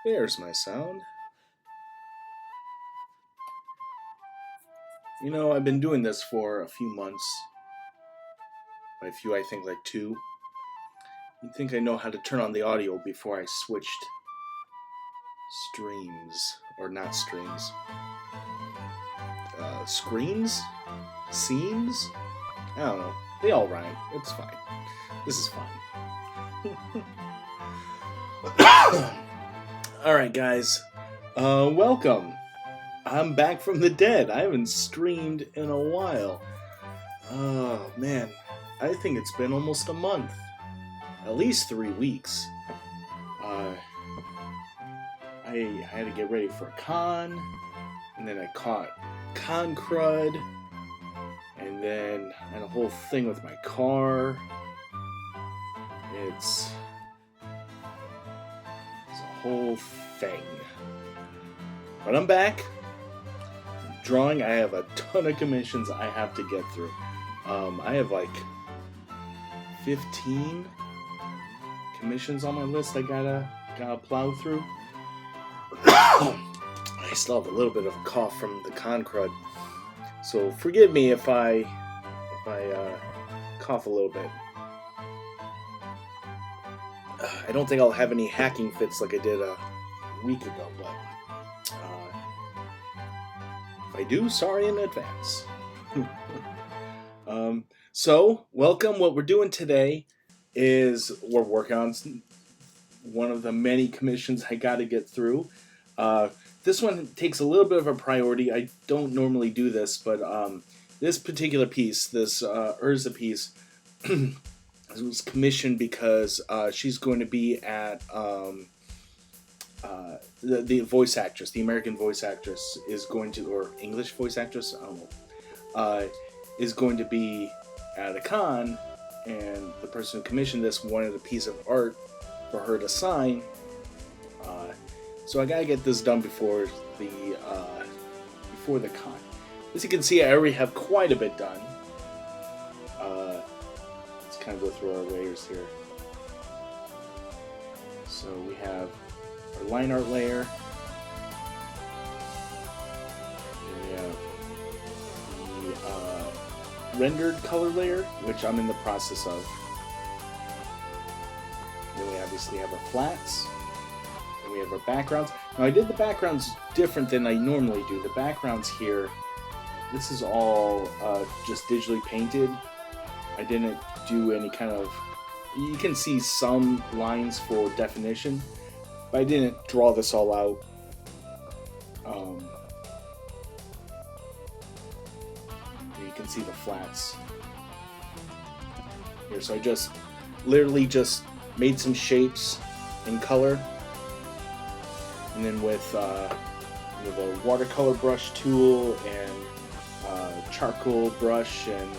There's my sound. You know, I've been doing this for a few months. By a few, I think like 2. You'd think I know how to turn on the audio before I switched streams. Or not streams. Screens? Scenes? I don't know. They all rhyme. It's fine. This is fine. Alright, guys. Welcome. I'm back from the dead. I haven't streamed in a while. Oh, man. I think it's been almost a month. At least 3 weeks. I had to get ready for a con. And then I caught con crud. And then I had a whole thing with my car. It's a whole thing. But I'm back. Drawing, I have a ton of commissions I have to get through. I have like 15 commissions on my list I gotta plow through. I still have a little bit of a cough from the con crud, so forgive me if I cough a little bit. I don't think I'll have any hacking fits like I did a week ago, but if I do, sorry in advance. So, welcome. What we're doing today is we're working on one of the many commissions I got to get through. This one takes a little bit of a priority. I don't normally do this, but this particular piece, this Erza piece, was commissioned because she's going to be at the voice actress, the American voice actress is going to, or English voice actress, I don't know, is going to be at a con, and the person who commissioned this wanted a piece of art for her to sign. So I gotta get this done before the con. As you can see, I already have quite a bit done. Let's kind of go through our layers here. So we have our line art layer. And we have the rendered color layer, which I'm in the process of. Then we obviously have our flats. And we have our backgrounds. Now I did the backgrounds different than I normally do. The backgrounds here, this is all just digitally painted. I didn't do any kind of... You can see some lines for definition, but I didn't draw this all out. You can see the flats here. So I just literally just made some shapes in color, and then with a watercolor brush tool and charcoal brush and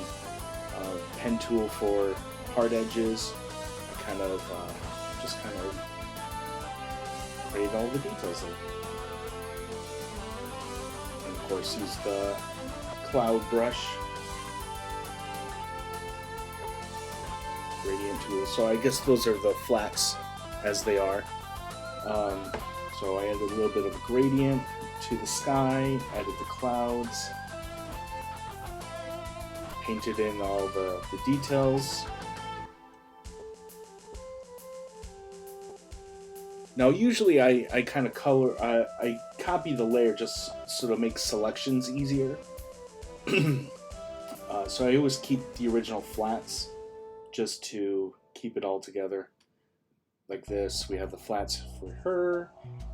pen tool for hard edges, I just create all the details there. And of course use the cloud brush, gradient tool. So I guess those are the flats as they are. So I added a little bit of a gradient to the sky, added the clouds, painted in all the details. Now usually I kind of color, I copy the layer just so to make selections easier. So I always keep the original flats just to keep it all together. Like this, we have the flats for her,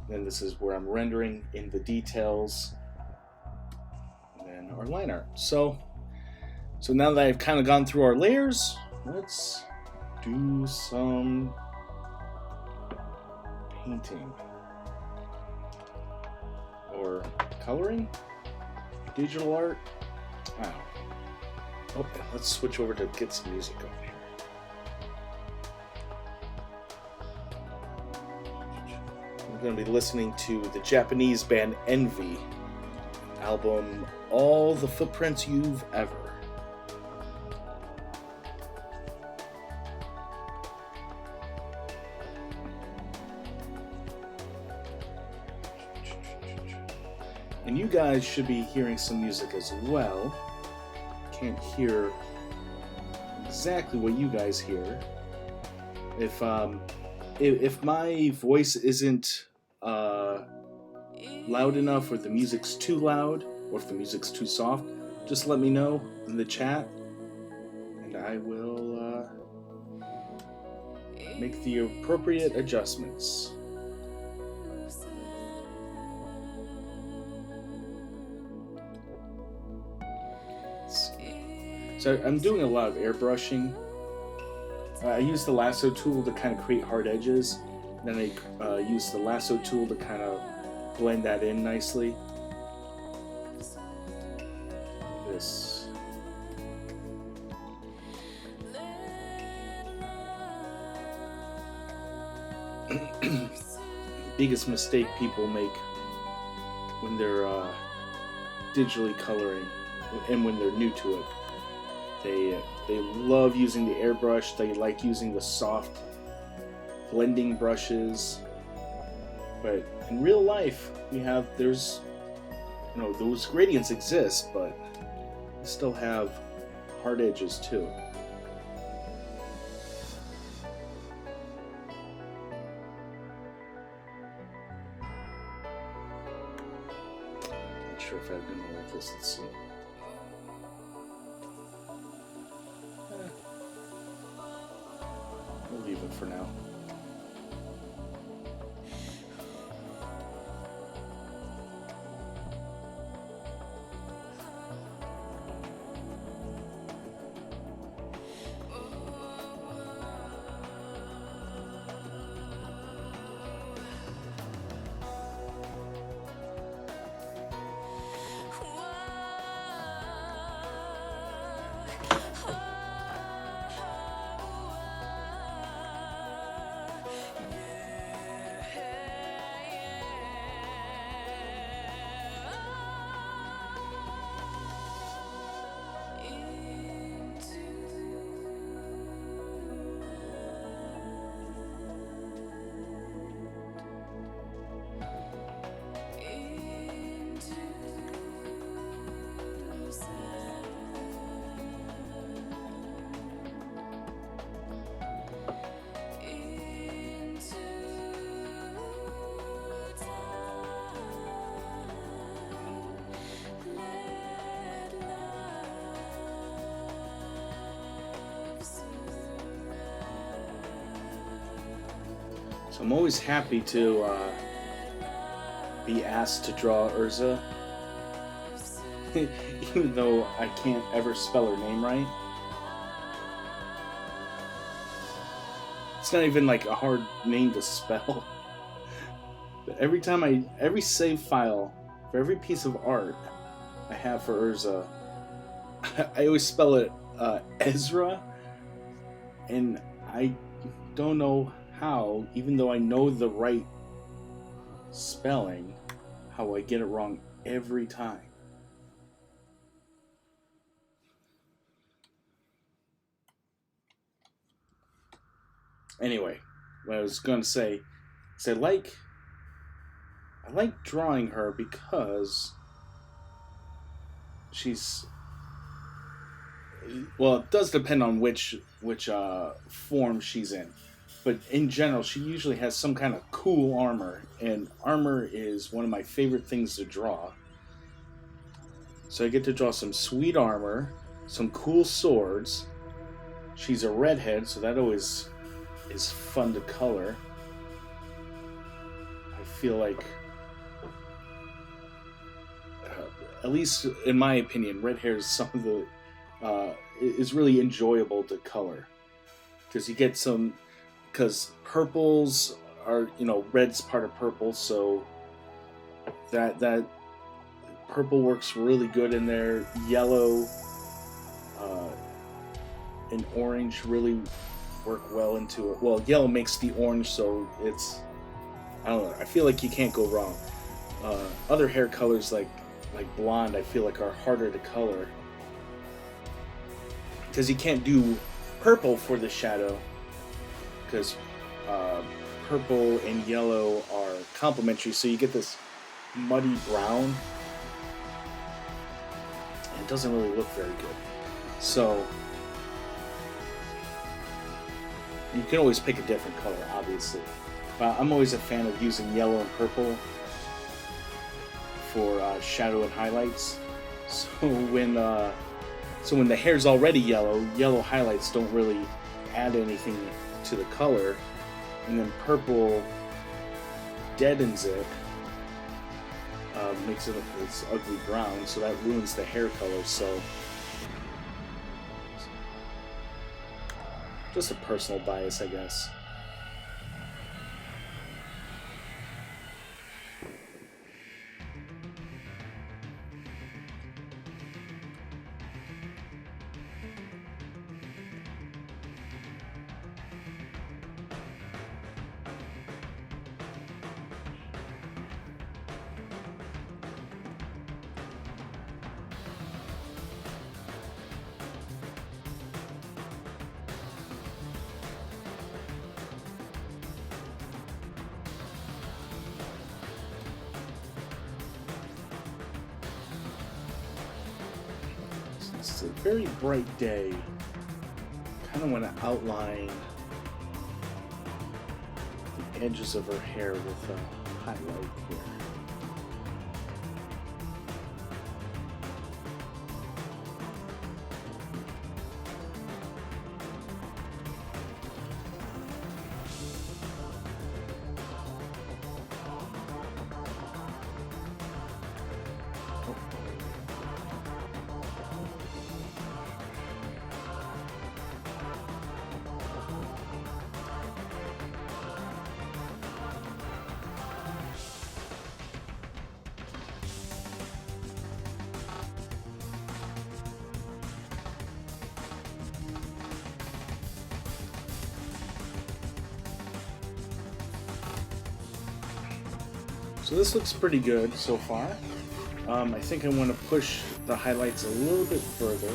then this is where I'm rendering in the details, and then our line art. So now that I've kind of gone through our layers, let's do some painting or coloring, digital art. Wow. Okay, let's switch over to get some music over here. I'm going to be listening to the Japanese band Envy album All the Footprints You've Ever. And you guys should be hearing some music as well. Can't hear exactly what you guys hear. If my voice isn't loud enough, or the music's too loud, or if the music's too soft, just let me know in the chat, and I will make the appropriate adjustments. So I'm doing a lot of airbrushing. I use the lasso tool to kind of create hard edges. Then I use the lasso tool to kind of blend that in nicely. This. Biggest mistake people make when they're digitally coloring and when they're new to it. They love using the airbrush. They like using the soft blending brushes. But in real life, there's those gradients exist, but you still have hard edges too. Not sure if I have anything like this. Let's see. We'll leave it for now. So I'm always happy to be asked to draw Erza, even though I can't ever spell her name right. It's not even like a hard name to spell. But every save file for every piece of art I have for Erza, I always spell it Ezra, and I don't know how, even though I know the right spelling, how I get it wrong every time. Anyway, what I was going to say is I like drawing her because she's, well, it does depend on which form she's in. But in general, she usually has some kind of cool armor, and armor is one of my favorite things to draw. So I get to draw some sweet armor, some cool swords. She's a redhead, so that always is fun to color. I feel like, at least in my opinion, red hair is some of the is really enjoyable to color, because you get some. Because purples are, red's part of purple, so that purple works really good in there. Yellow and orange really work well into it. Well, yellow makes the orange, so it's, I don't know, I feel like you can't go wrong. Other hair colors like blonde, I feel like are harder to color, because you can't do purple for the shadow, because purple and yellow are complementary, so you get this muddy brown doesn't really look very good. So you can always pick a different color, obviously. But I'm always a fan of using yellow and purple for shadow and highlights. So when the hair's already yellow highlights don't really add anything to the color, and then purple deadens it, makes it look this ugly brown, so that ruins the hair color. So just a personal bias, I guess. It's a very bright day. Kind of want to outline the edges of her hair with a highlight here. So this looks pretty good so far. I think I want to push the highlights a little bit further.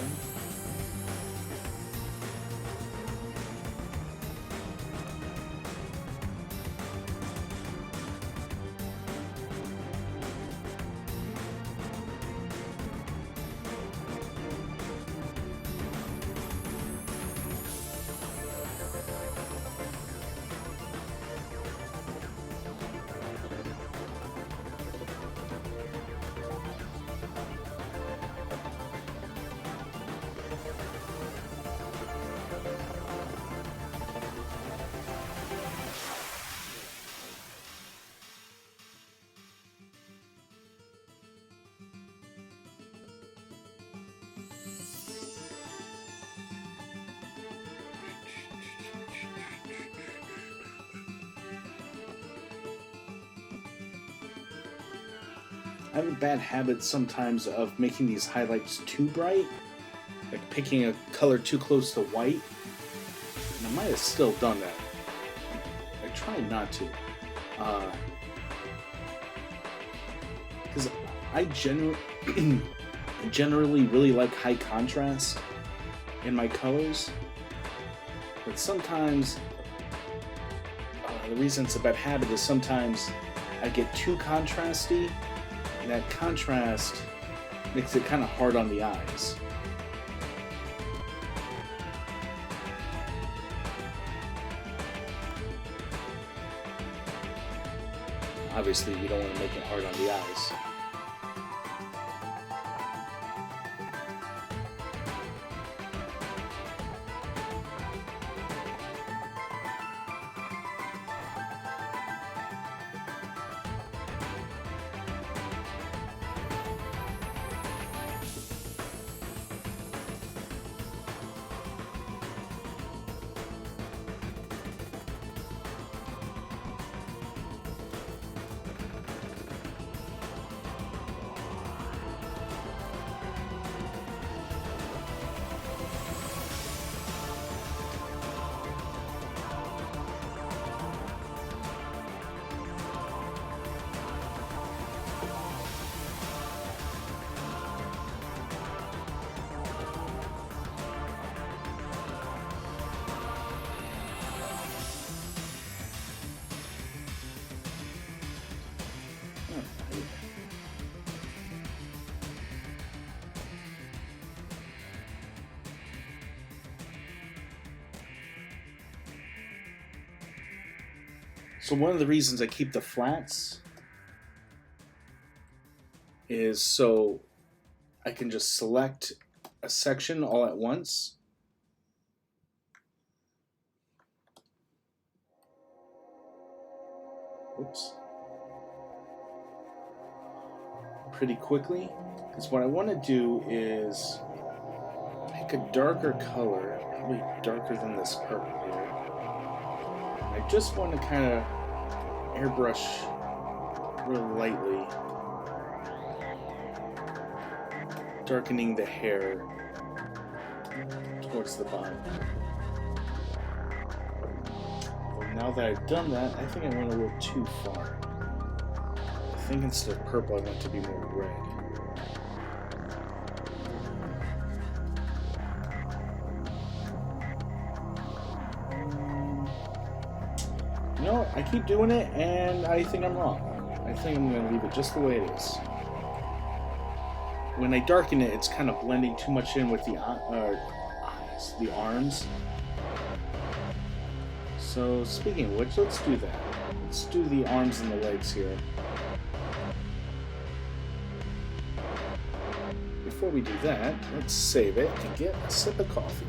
I have a bad habit sometimes of making these highlights too bright, like picking a color too close to white. And I might have still done that. I try not to. Because I generally really like high contrast in my colors. But sometimes, the reason it's a bad habit is sometimes I get too contrasty. And that contrast makes it kind of hard on the eyes. Obviously, we don't want to make it hard on the eyes. So one of the reasons I keep the flats is so I can just select a section all at once. Oops. Pretty quickly, because what I want to do is pick a darker color, probably darker than this purple here. I just want to kind of airbrush real lightly, darkening the hair towards the bottom. Well, now that I've done that, I think I went a little too far. I think instead of purple, I want to be more red. You know what? I keep doing it, and I think I'm wrong. I think I'm going to leave it just the way it is. When I darken it, it's kind of blending too much in with the eyes, the arms. So, speaking of which, let's do that. Let's do the arms and the legs here. Before we do that, let's save it and get a sip of coffee.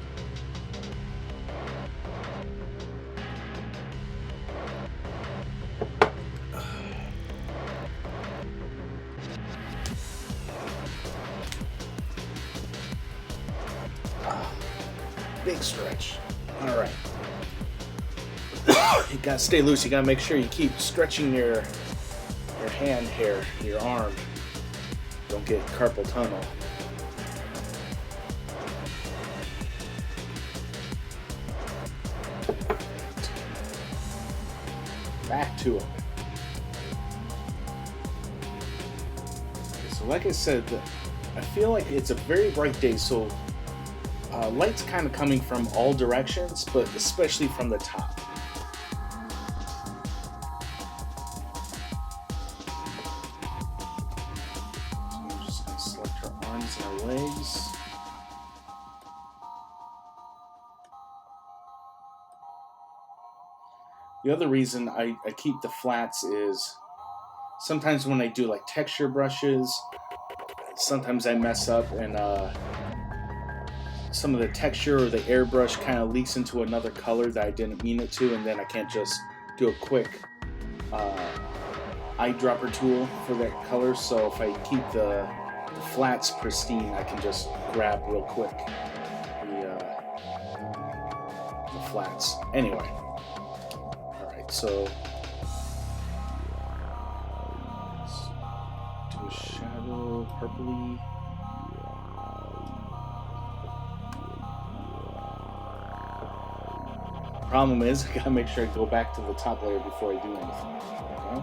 Big stretch. All right. You gotta stay loose. You gotta make sure you keep stretching your hand hair, your arm. Don't get carpal tunnel. Back to it. So like I said, I feel like it's a very bright day, so light's kind of coming from all directions, but especially from the top. So I'm just going to select her arms and her legs. The other reason I keep the flats is sometimes when I do like texture brushes, sometimes I mess up and some of the texture or the airbrush kind of leaks into another color that I didn't mean it to, and then I can't just do a quick eyedropper tool for that color. So if I keep the flats pristine, I can just grab real quick the flats. Anyway. So let's do a shadow, purpley. Problem is, I gotta make sure I go back to the top layer before I do anything. Okay?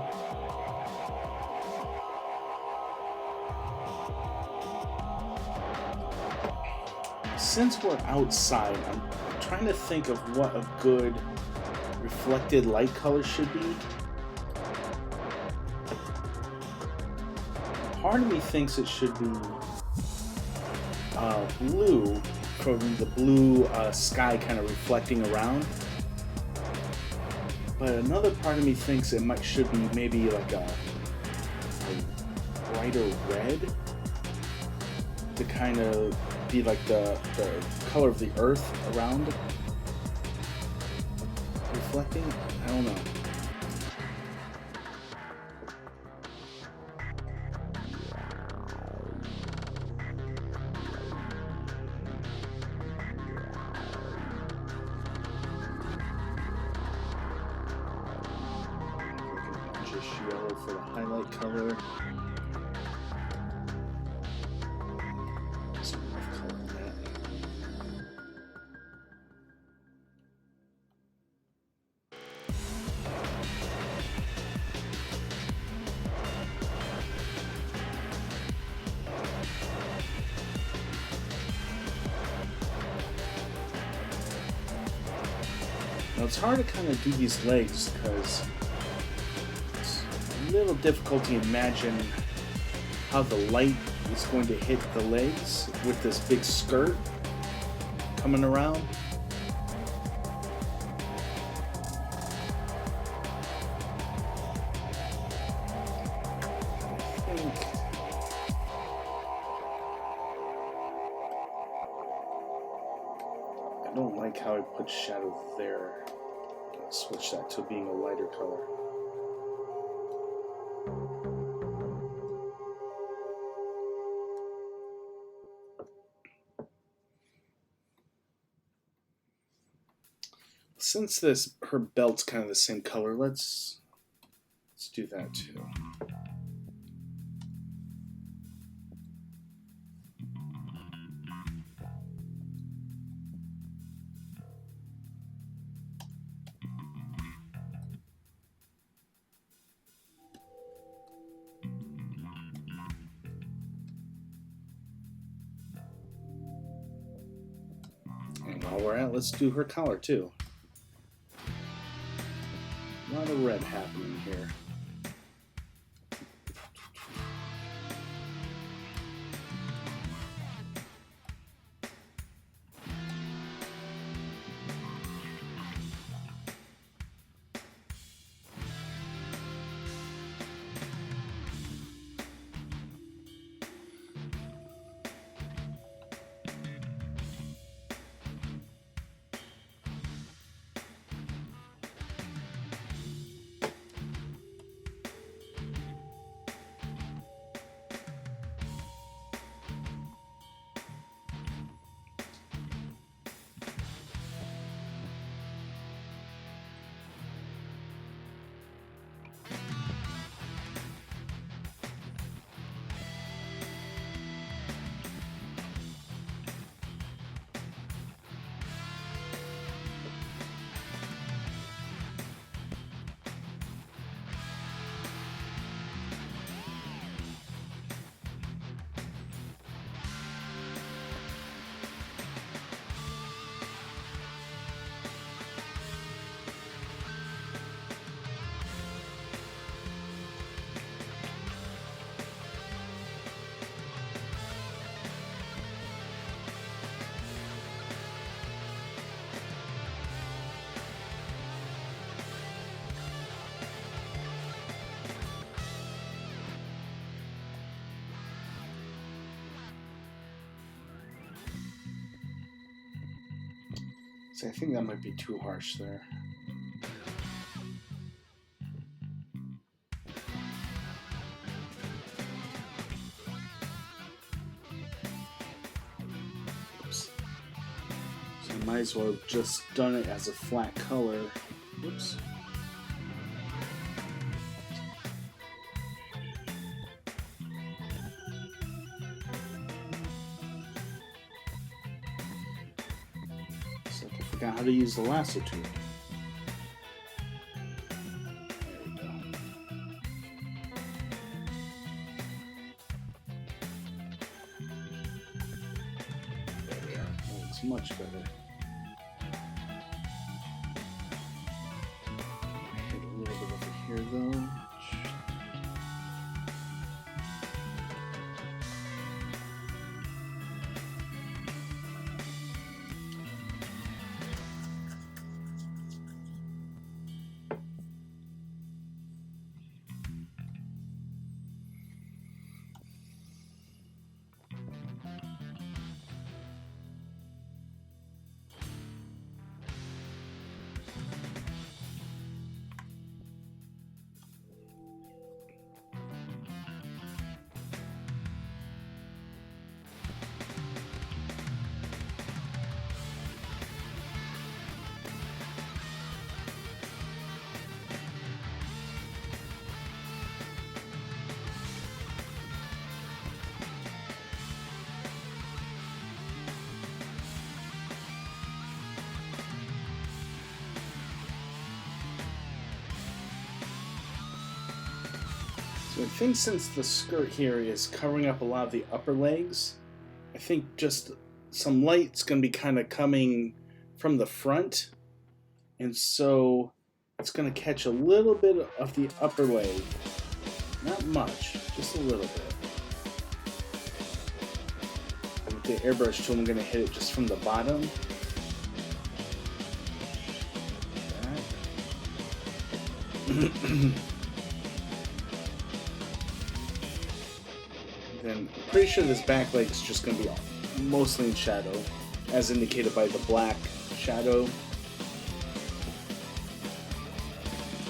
Since we're outside, I'm trying to think of what a good reflected light color should be. Part of me thinks it should be blue, from the blue sky kind of reflecting around. But another part of me thinks it should be maybe like a brighter red to kind of be like the color of the earth around it. Reflecting? I don't know. Just yellow for the highlight color. Some rough color in that. Now it's hard to kind of do these legs because it's a little difficult to imagine how the light is going to hit the legs with this big skirt coming around. like how I put shadow there. I'll switch that to being a lighter color. Since her belt's kind of the same color, let's do that too. And while we're at, let's do her collar too. A lot of red happening here. I think that might be too harsh there. Oops. So I might as well have just done it as a flat color. Oops. How to use the lasso tool. There we go. There we are. Oh, it's much better. Hit a little bit over here though. So I think since the skirt here is covering up a lot of the upper legs, I think just some light's going to be kind of coming from the front. And so it's going to catch a little bit of the upper leg. Not much, just a little bit. With the airbrush tool, I'm going to hit it just from the bottom. Then I'm pretty sure this back leg is just going to be mostly in shadow, as indicated by the black shadow.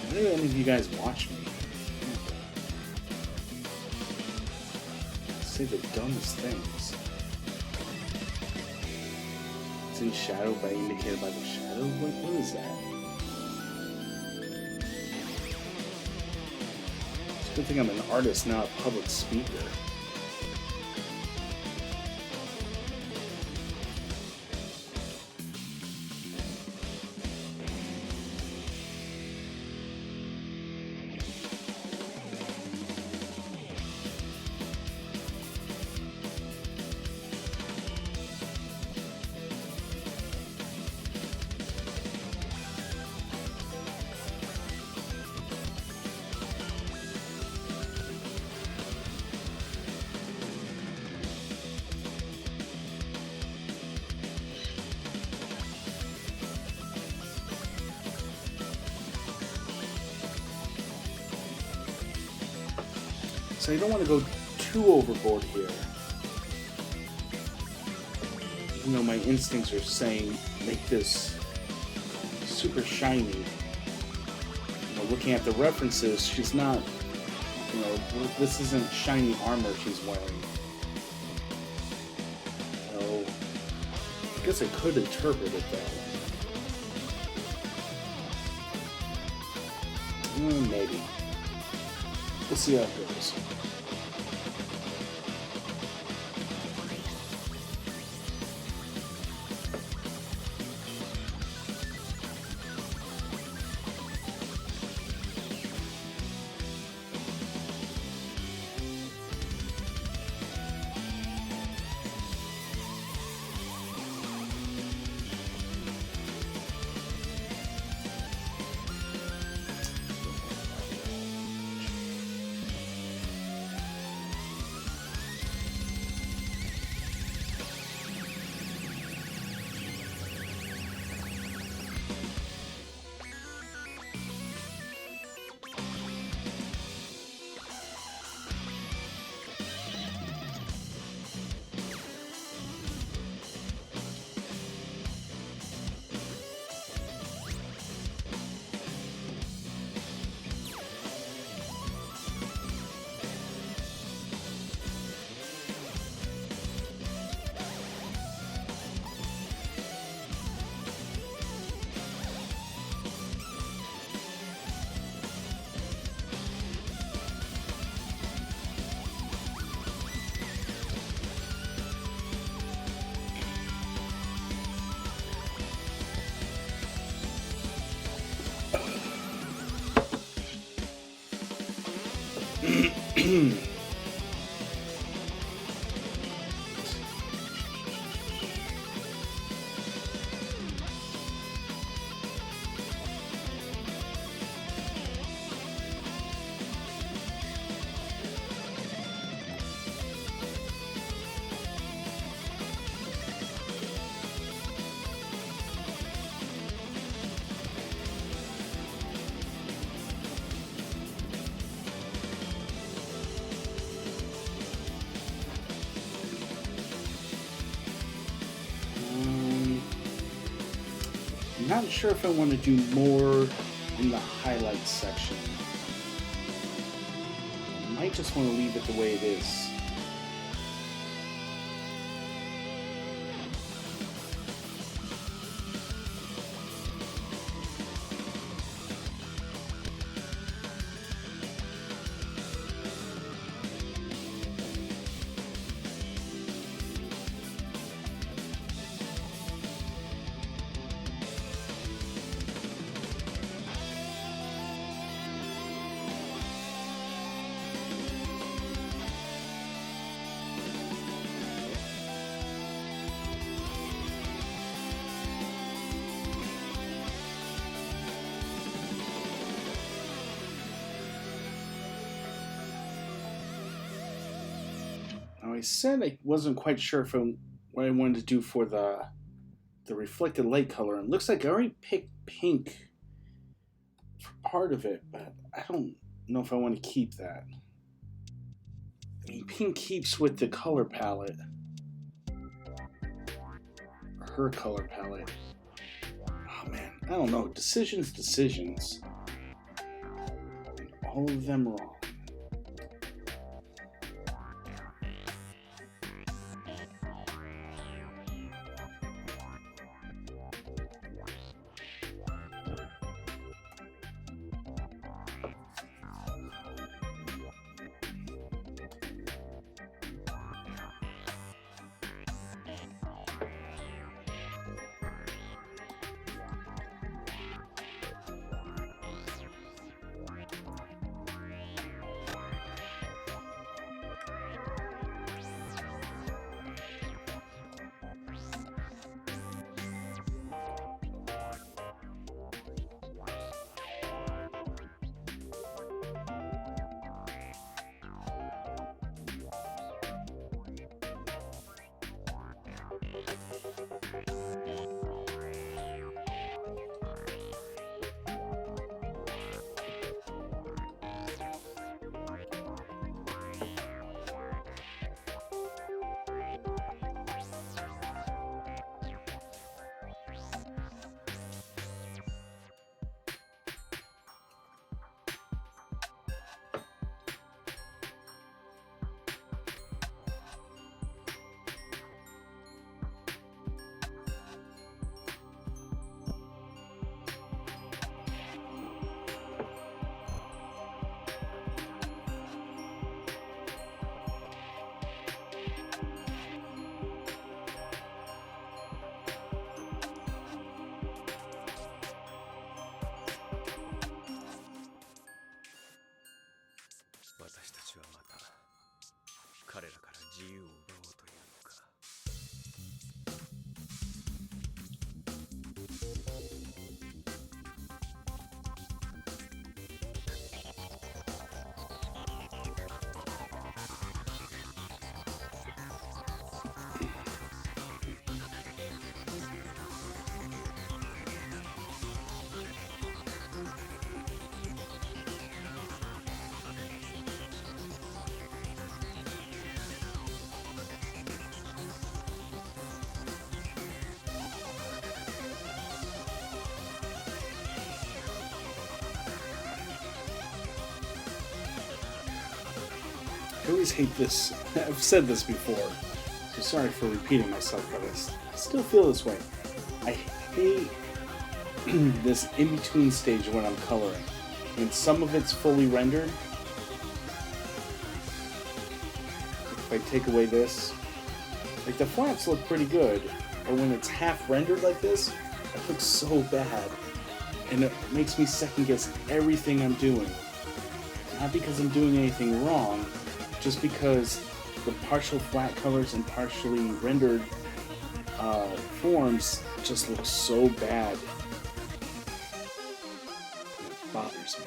Why do any of you guys watch me? Say the dumbest things. It's in shadow, but indicated by the shadow? What is that? It's a good thing I'm an artist, not a public speaker. So you don't want to go too overboard here. Even though my instincts are saying make this super shiny. You know, looking at the references, she's not, you know, this isn't shiny armor she's wearing. So I guess I could interpret it that way. Maybe. We'll see how it goes. I'm not sure if I want to do more in the highlights section. I might just want to leave it the way it is. Now I said I wasn't quite sure if what I wanted to do for the reflected light color. And it looks like I already picked pink for part of it, but I don't know if I want to keep that. I mean, pink keeps with the color palette. Or her color palette. I don't know, decisions. All of them wrong. I always hate this. I've said this before, so sorry for repeating myself, but I still feel this way. I hate this in-between stage when I'm coloring. When some of it's fully rendered, if I take away this, like the flats look pretty good, but when it's half rendered like this, it looks so bad. And it makes me second guess everything I'm doing. Not because I'm doing anything wrong, just because the partial flat colors and partially rendered forms just look so bad. It bothers me.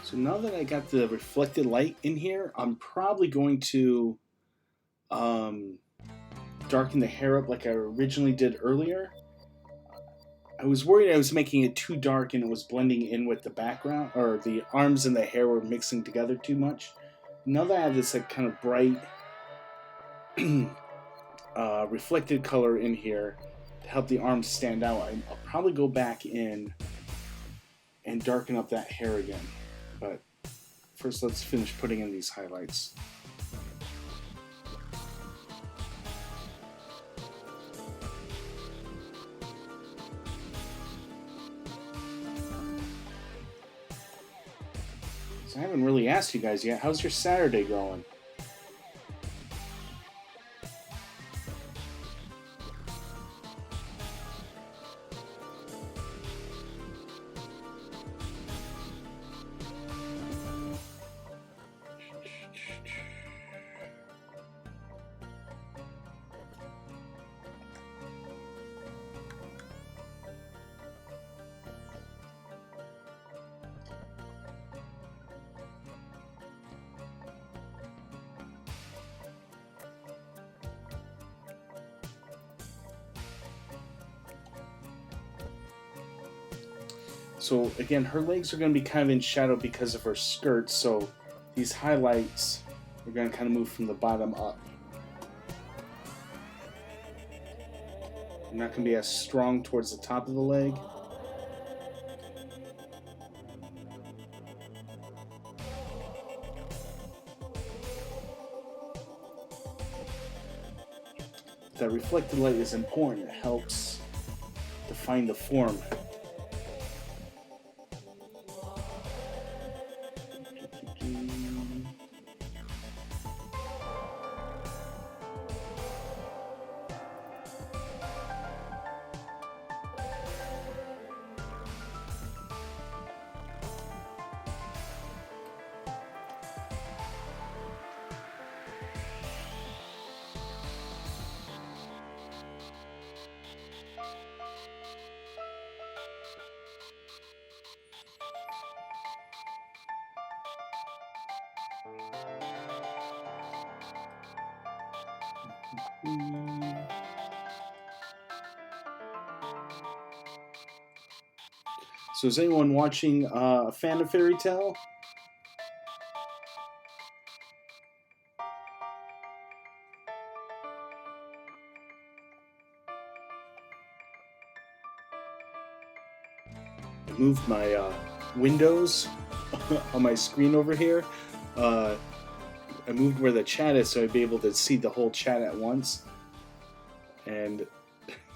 So now that I got the reflected light in here, I'm probably going to darken the hair up like I originally did earlier. I was worried I was making it too dark and it was blending in with the background, or the arms and the hair were mixing together too much. Now that I have this like kind of bright reflected color in here to help the arms stand out, I'll probably go back in and darken up that hair again. But first let's finish putting in these highlights. So I haven't really asked you guys yet. How's your Saturday going? So again, her legs are going to be kind of in shadow because of her skirt, so these highlights are going to kind of move from the bottom up. They're not going to be as strong towards the top of the leg. That reflected light is important. It helps define the form. So is anyone watching a fan of Fairy Tail? I moved my windows on my screen over here. I moved where the chat is so I'd be able to see the whole chat at once. And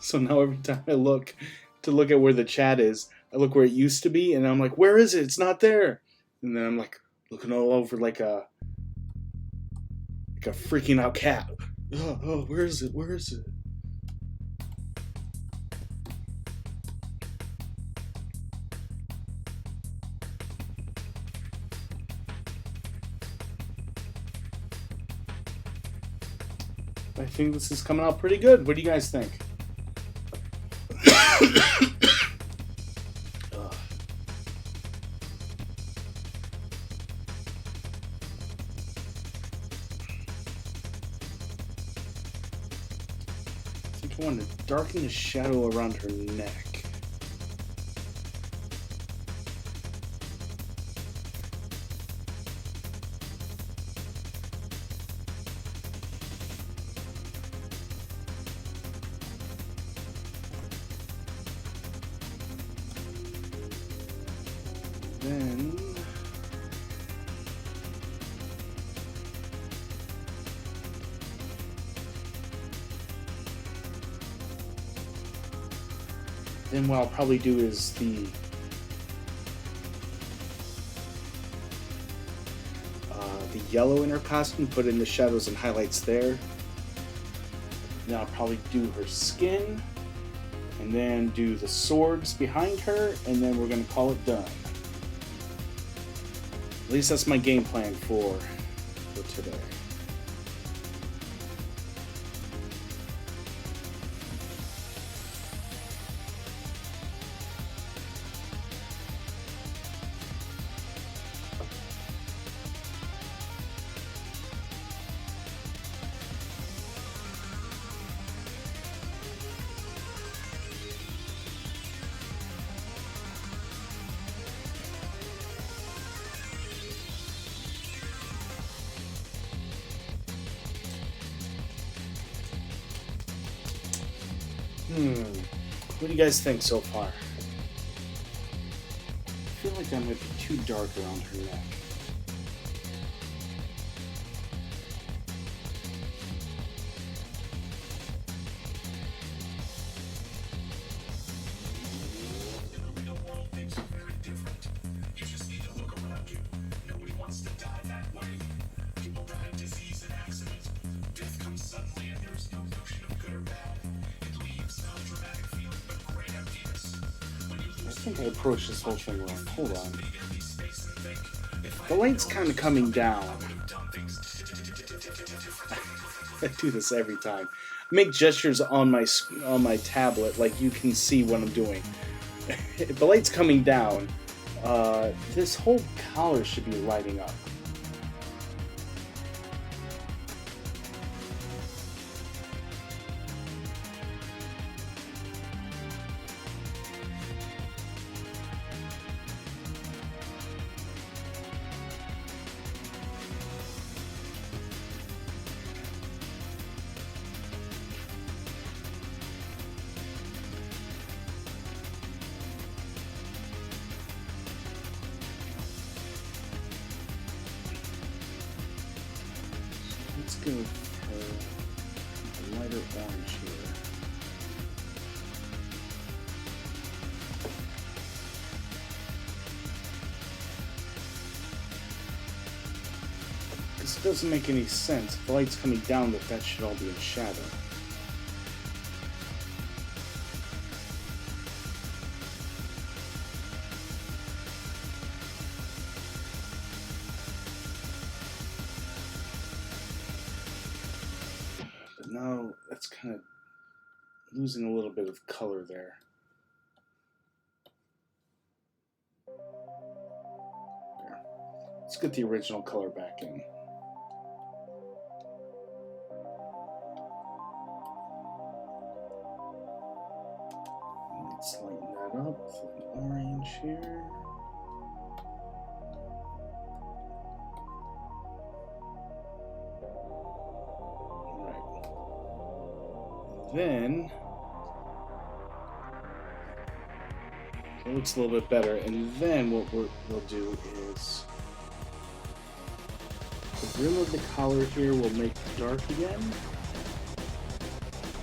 so now every time I look to look at where the chat is, I look where it used to be, and I'm like, where is it? It's not there. And then I'm like looking all over like a freaking out cat. Oh, where is it? Where is it? I think this is coming out pretty good. What do you guys think? I want to darken the shadow around her neck. Then what I'll probably do is the yellow in her costume, put in the shadows and highlights there. Then I'll probably do her skin, and then do the swords behind her, and then we're going to call it done. At least that's my game plan for today. What do you guys think so far? I feel like that might be too dark around her neck. The real world, things are very different. You just need to look around you. Nobody think I approached this whole thing wrong. Hold on. The light's kind of coming down. I do this every time. I make gestures on my tablet like you can see what I'm doing. If the light's coming down, this whole collar should be lighting up. Let's go for a lighter orange here. This doesn't make any sense. If the light's coming down, that should all be in shadow. Now that's kind of losing a little bit of color there. There. Let's get the original color back in. Let's lighten that up with an orange here. Then it looks a little bit better, and then what we'll do is the brim of the collar here will make dark again.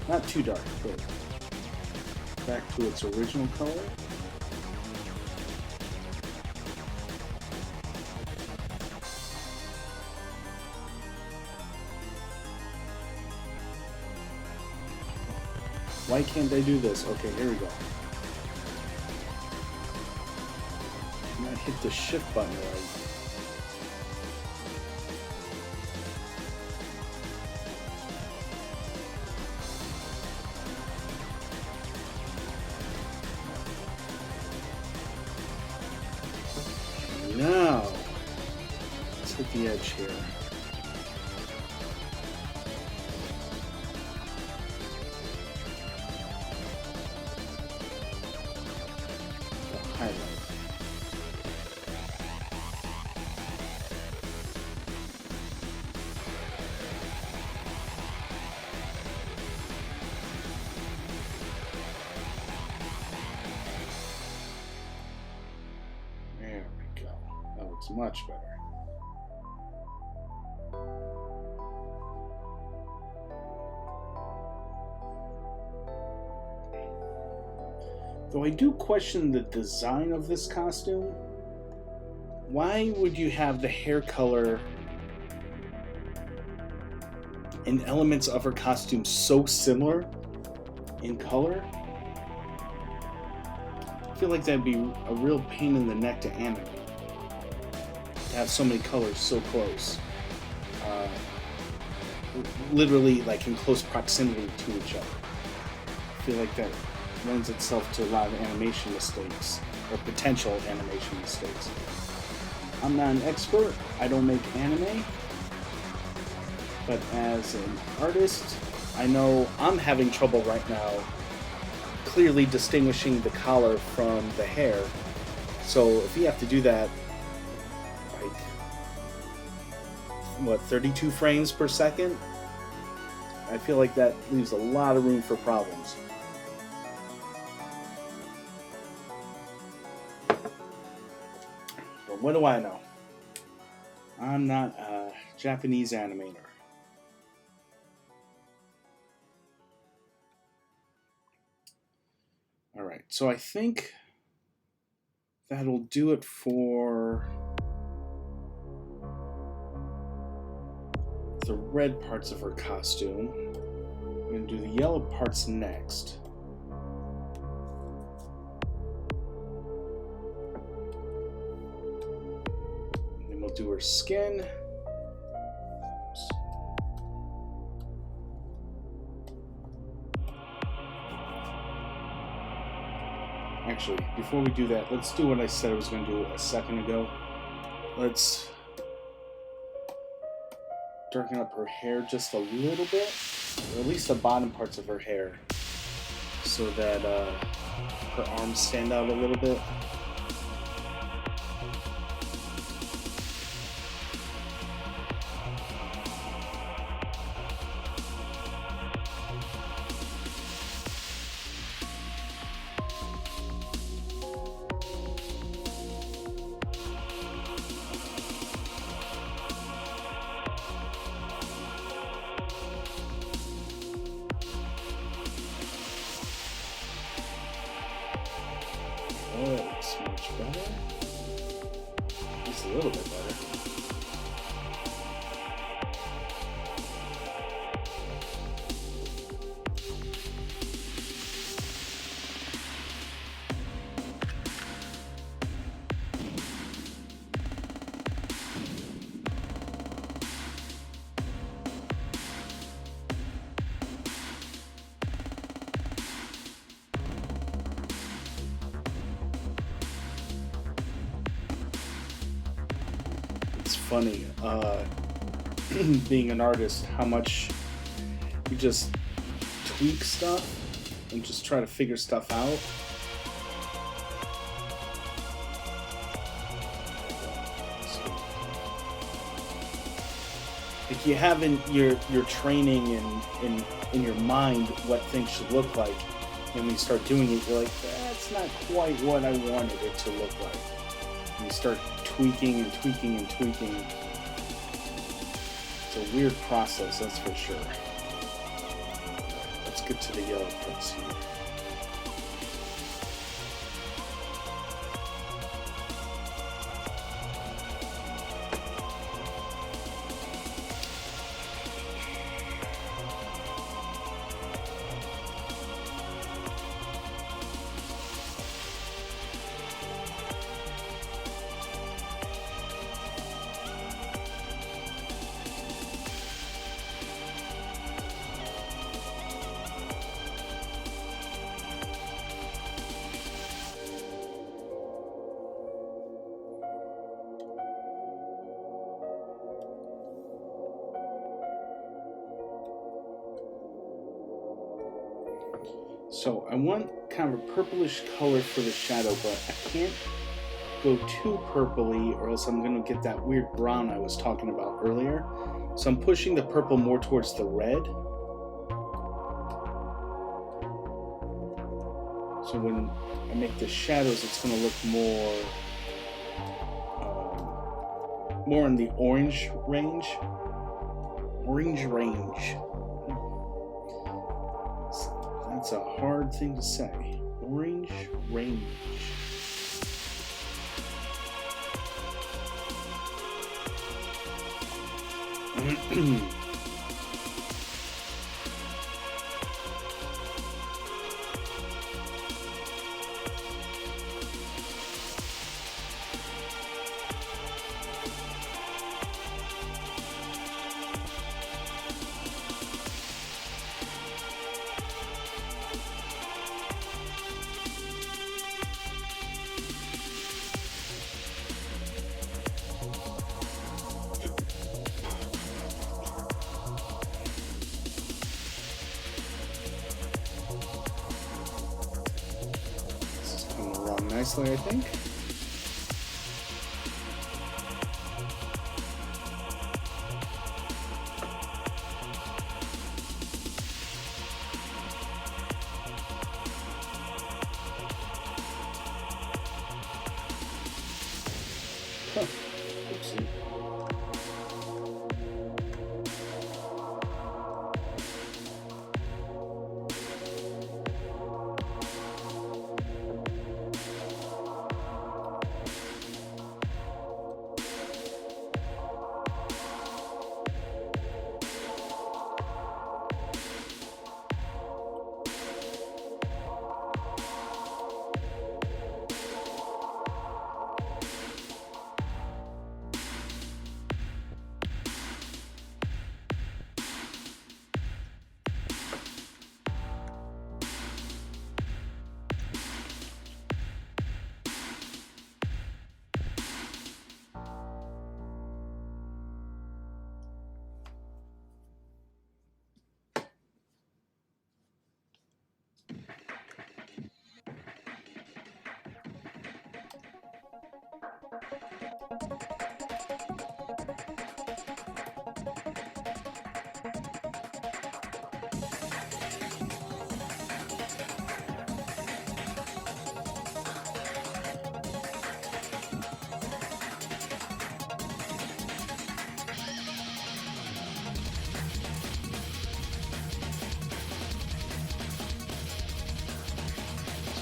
Not too dark, but back to its original color. Why can't I do this? Okay, here we go. And I hit the shift button right. Now, let's hit the edge here. There we go. That looks much better. Though I do question the design of this costume. Why would you have the hair color and elements of her costume so similar in color? I feel like that'd be a real pain in the neck to animate. To have so many colors so close. Literally like in close proximity to each other. I feel like that lends itself to a lot of animation mistakes, or potential animation mistakes. I'm not an expert, I don't make anime, but as an artist, I know I'm having trouble right now clearly distinguishing the collar from the hair. So if you have to do that, like, what, 32 frames per second? I feel like that leaves a lot of room for problems. But what do I know? I'm not a Japanese animator. Alright, so I think that'll do it for the red parts of her costume. I'm going to do the yellow parts next. We'll do her skin. Actually, before we do that, let's do what I said I was going to do a second ago. Let's darken up her hair just a little bit, or at least the bottom parts of her hair, so that her arms stand out a little bit. Looks much better. Just a little bit better. Funny, being an artist, how much you just tweak stuff and just try to figure stuff out. Like you have in your training in your mind what things should look like, and when you start doing it, you're like, that's not quite what I wanted it to look like. And you start tweaking and tweaking and tweaking. It's a weird process, that's for sure. Let's get to the yellow parts here. So I want kind of a purplish color for the shadow, but I can't go too purpley or else I'm going to get that weird brown I was talking about earlier. So I'm pushing the purple more towards the red. So when I make the shadows, it's going to look more in the orange range. That's a hard thing to say. Orange range. Nicely, I think. Huh. Oopsie.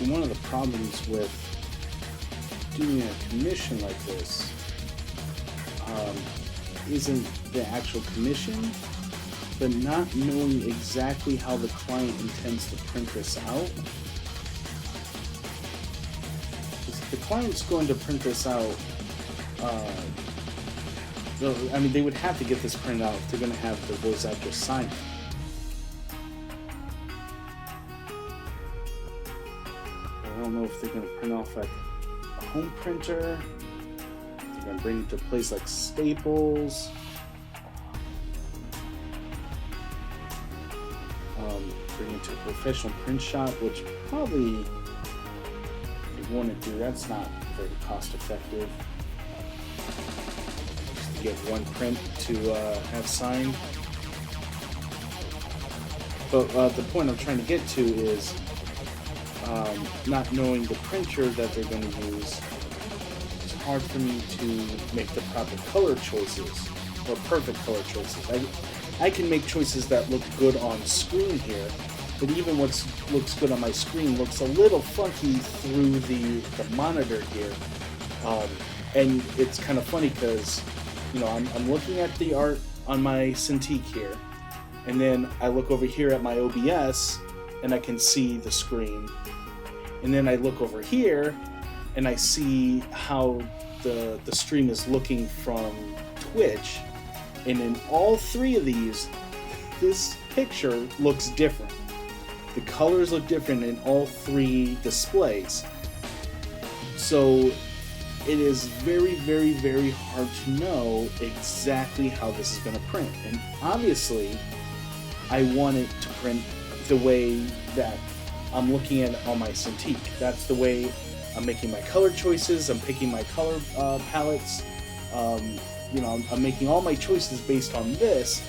See, one of the problems with doing a commission like this isn't the actual commission, but not knowing exactly how the client intends to print this out. If the client's going to print this out, I mean, they would have to get this printed out if they're going to have the voice actor sign it. I don't know if they're going to print off at a home printer. They're going to bring it to a place like Staples. Bring it to a professional print shop, which probably they wouldn't do. That's not very cost effective. Just to get one print to have signed. But the point I'm trying to get to is not knowing the printer that they're going to use. It's hard for me to make the proper color choices or perfect color choices. I can make choices that look good on screen here, but even what looks good on my screen looks a little funky through the monitor here. And it's kind of funny because, you know, I'm looking at the art on my Cintiq here, and then I look over here at my OBS and I can see the screen. And then I look over here and I see how the stream is looking from Twitch. And in all three of these, this picture looks different. The colors look different in all three displays. So it is very, very, very hard to know exactly how this is going to print. And obviously, I want it to print the way that I'm looking at it on my Cintiq. That's the way I'm making my color choices. I'm picking my color palettes. You know, I'm making all my choices based on this,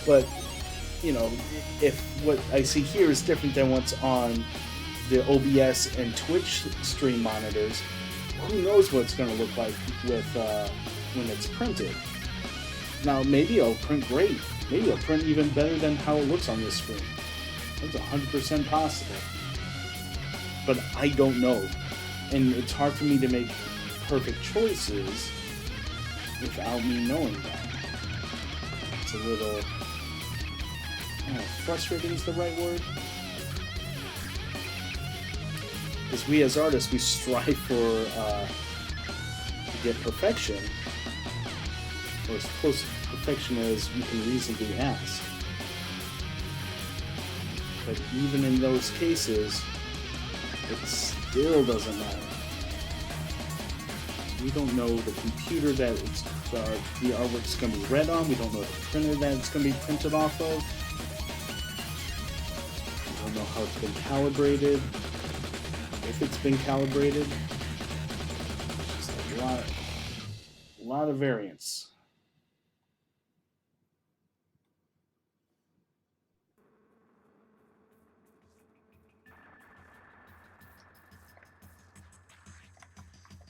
but, you know, if what I see here is different than what's on the OBS and Twitch stream monitors, who knows what it's going to look like with when it's printed. Now, maybe it'll print great. Maybe it'll print even better than how it looks on this screen. That's 100% possible. But I don't know. And it's hard for me to make perfect choices without me knowing that. It's a little, I don't know, frustrating is the right word. Because we as artists, we strive for to get perfection, or as close to perfection as we can reasonably ask. But even in those cases, it still doesn't matter. We don't know the computer that the artwork's going to be read on. We don't know the printer that it's going to be printed off of. We don't know how it's been calibrated. If it's been calibrated. Just a lot of variance.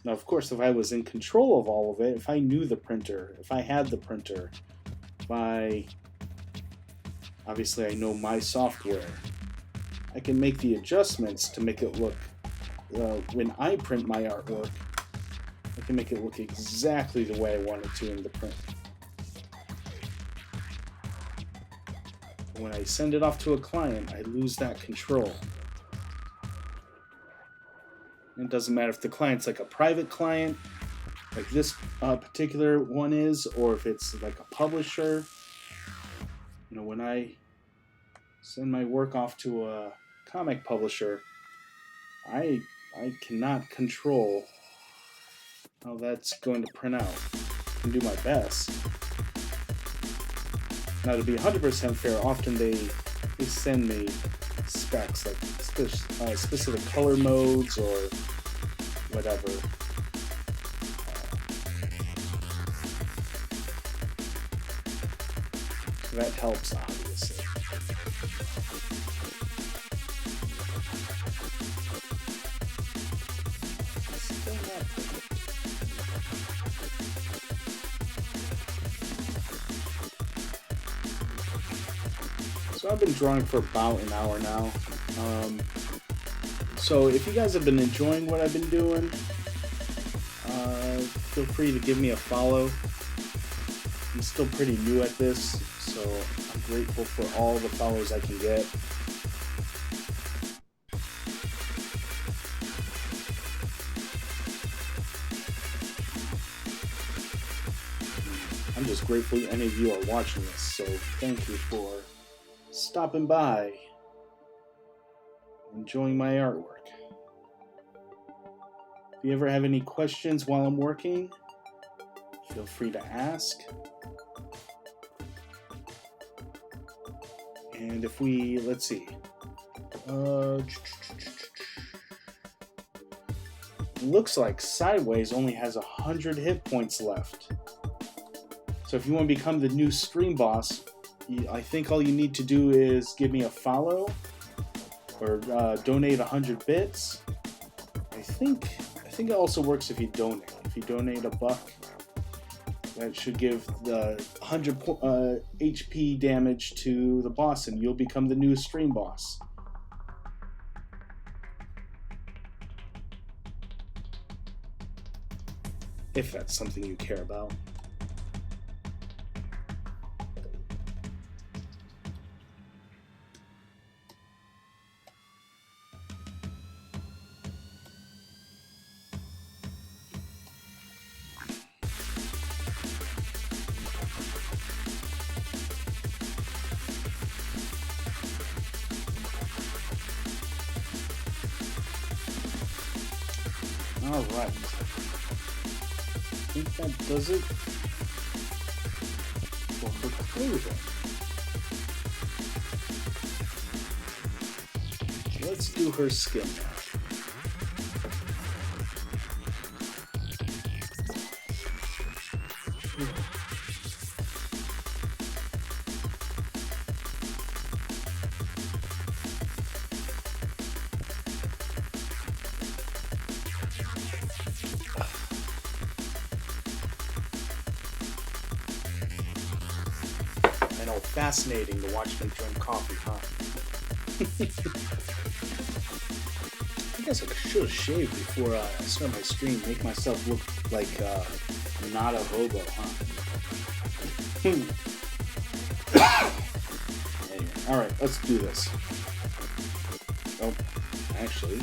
Now, of course, if I was in control of all of it, if I knew the printer, if I had the printer, obviously I know my software, I can make the adjustments to make it look, when I print my artwork, I can make it look exactly the way I want it to in the print. When I send it off to a client, I lose that control. It doesn't matter if the client's like a private client, like this particular one is, or if it's like a publisher. You know, when I send my work off to a comic publisher, I cannot control how that's going to print out. I can do my best. Now, to be 100% fair, often they send me specs, like specific color modes or whatever. So that helps, obviously. So I've been drawing for about an hour now. So if you guys have been enjoying what I've been doing, feel free to give me a follow. I'm still pretty new at this, so I'm grateful for all the follows I can get. I'm just grateful any of you are watching this, so thank you for stopping by, enjoying my artwork. If you ever have any questions while I'm working, feel free to ask. And if we, let's see, looks like Sideways only has 100 hit points left. So if you want to become the new stream boss, I think all you need to do is give me a follow or donate 100 bits. I think it also works if you donate. If you donate $1, that should give the 100 HP damage to the boss, and you'll become the new stream boss. If that's something you care about. Alright. I think that does it for her clothing. Let's do her skin now. Fascinating to watch them drink coffee, huh? I guess I should have shaved before I start my stream, make myself look like not a hobo, huh? Anyway, alright, let's do this. Oh, actually,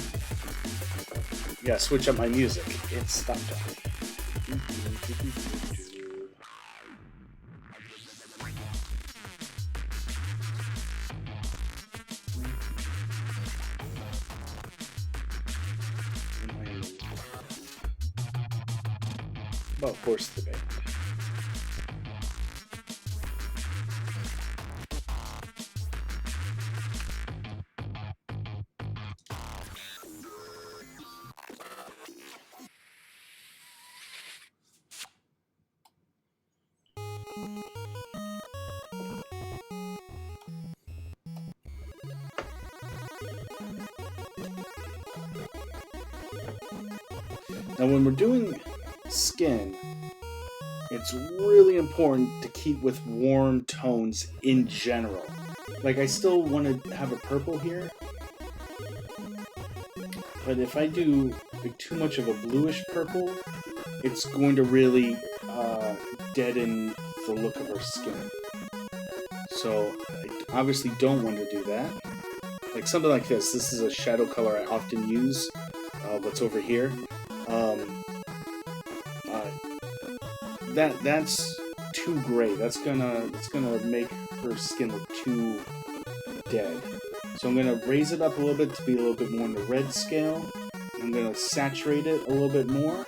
yeah, switch up my music. It stopped up. Of course, the band. Now, when we're doing skin, it's really important to keep with warm tones in general. Like, I still want to have a purple here, but if I do like too much of a bluish purple, it's going to really deaden the look of her skin. So I obviously don't want to do that. Like something like this. This is a shadow color I often use. What's over here? That's too gray. That's gonna make her skin look too dead. So I'm gonna raise it up a little bit to be a little bit more in the red scale. I'm gonna saturate it a little bit more.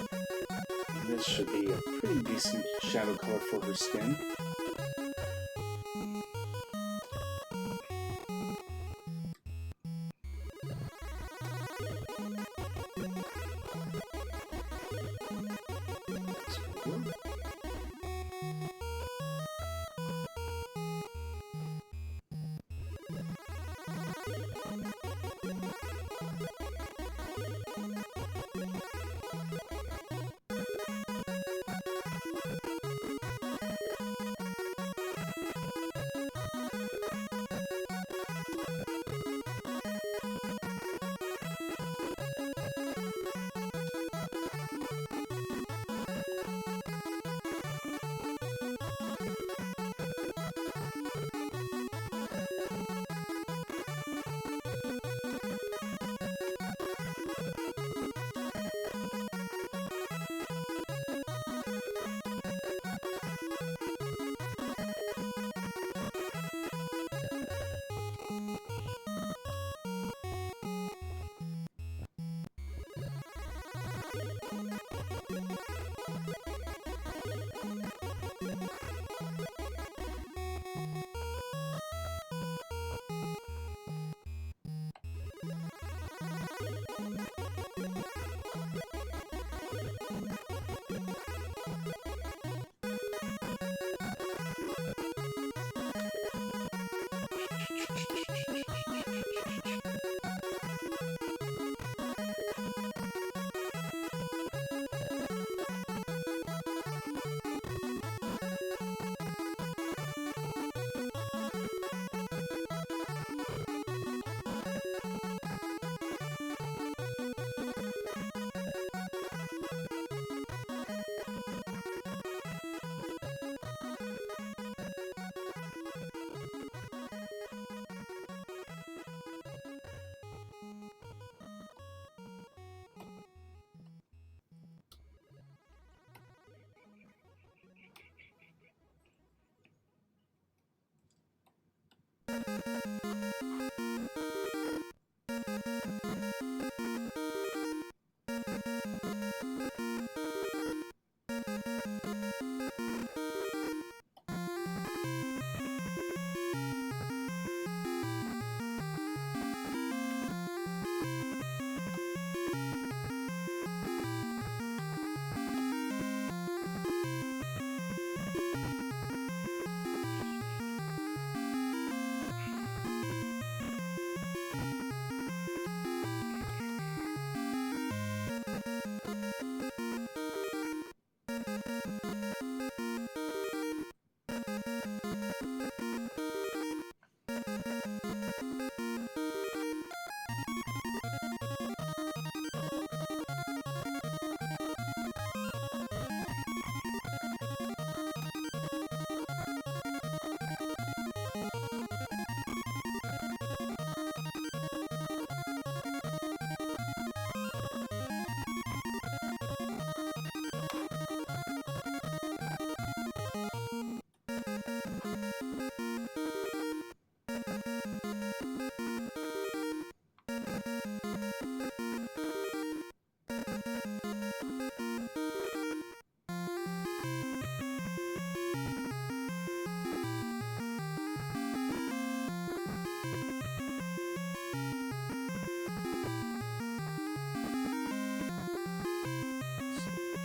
And this should be a pretty decent shadow color for her skin.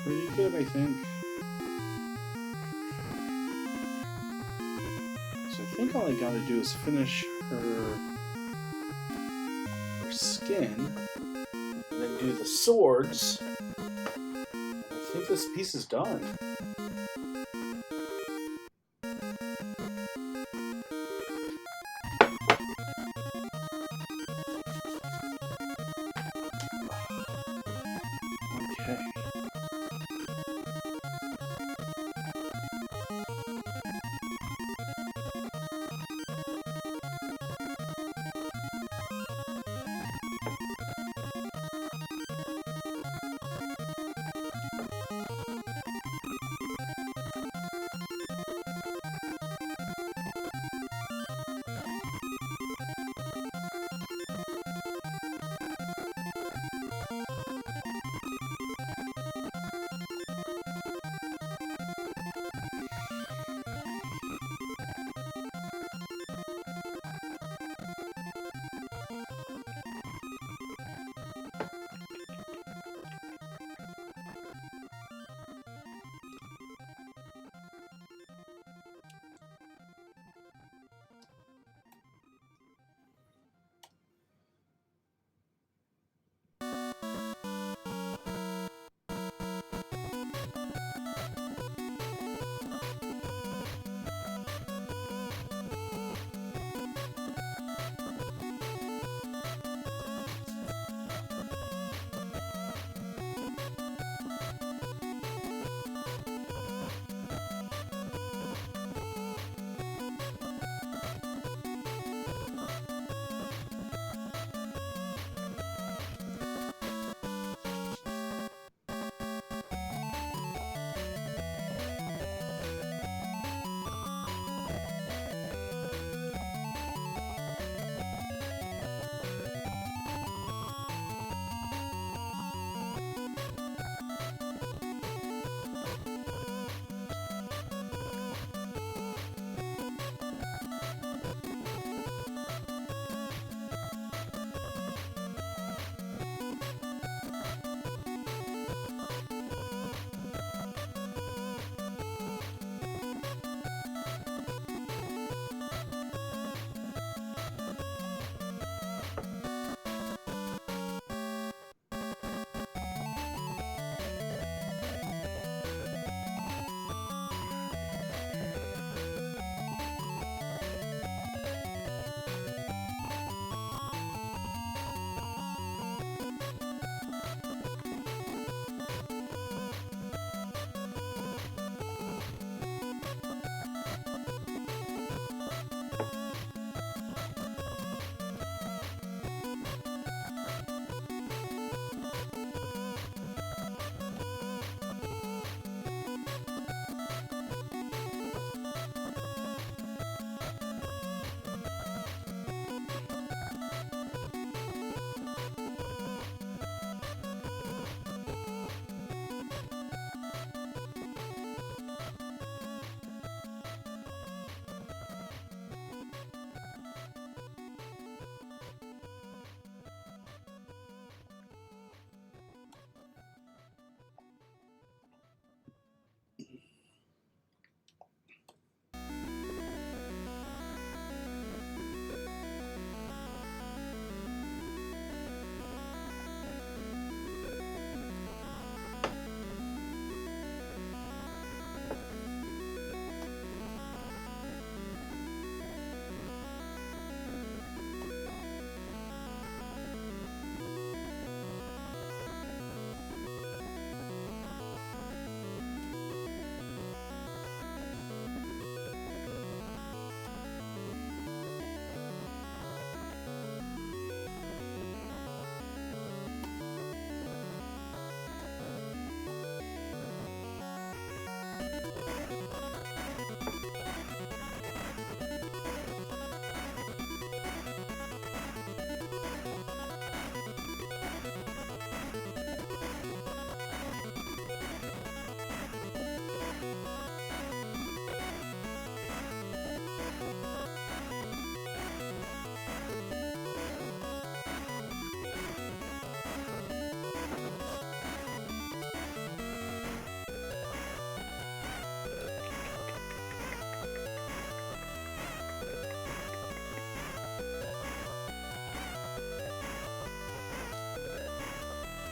pretty good, I think. So I think all I gotta do is finish her skin, and then do the swords. I think this piece is done. Okay.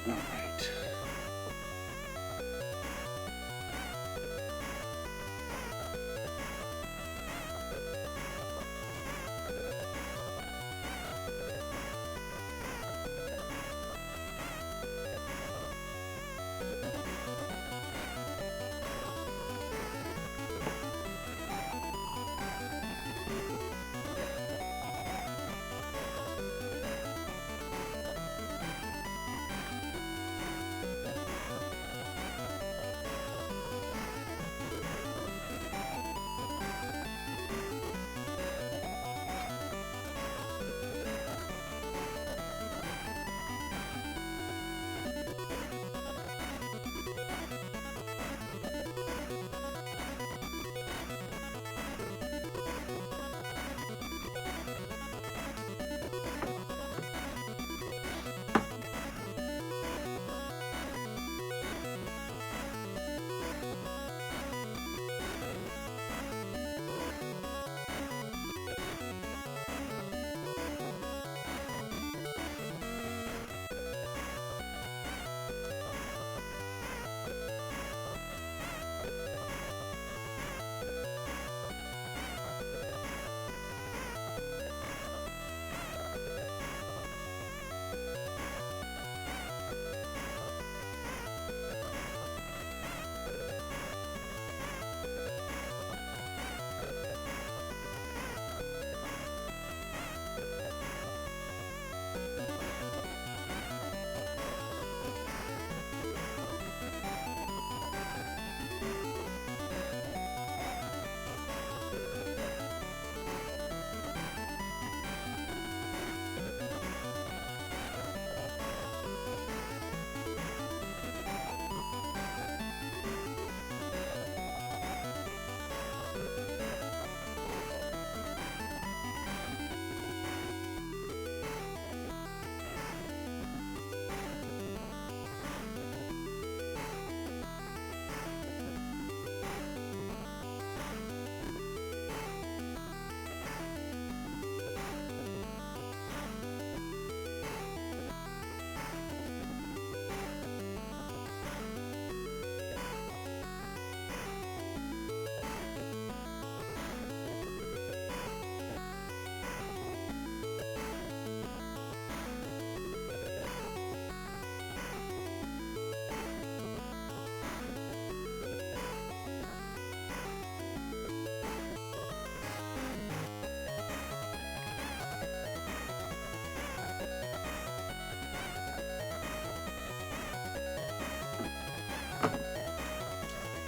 All right.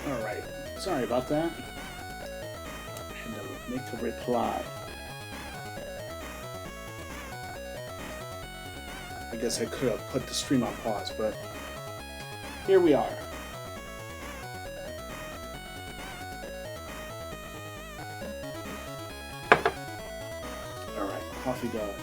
All right. Sorry about that. I had to make a reply. I guess I could have put the stream on pause, but here we are. All right, coffee done.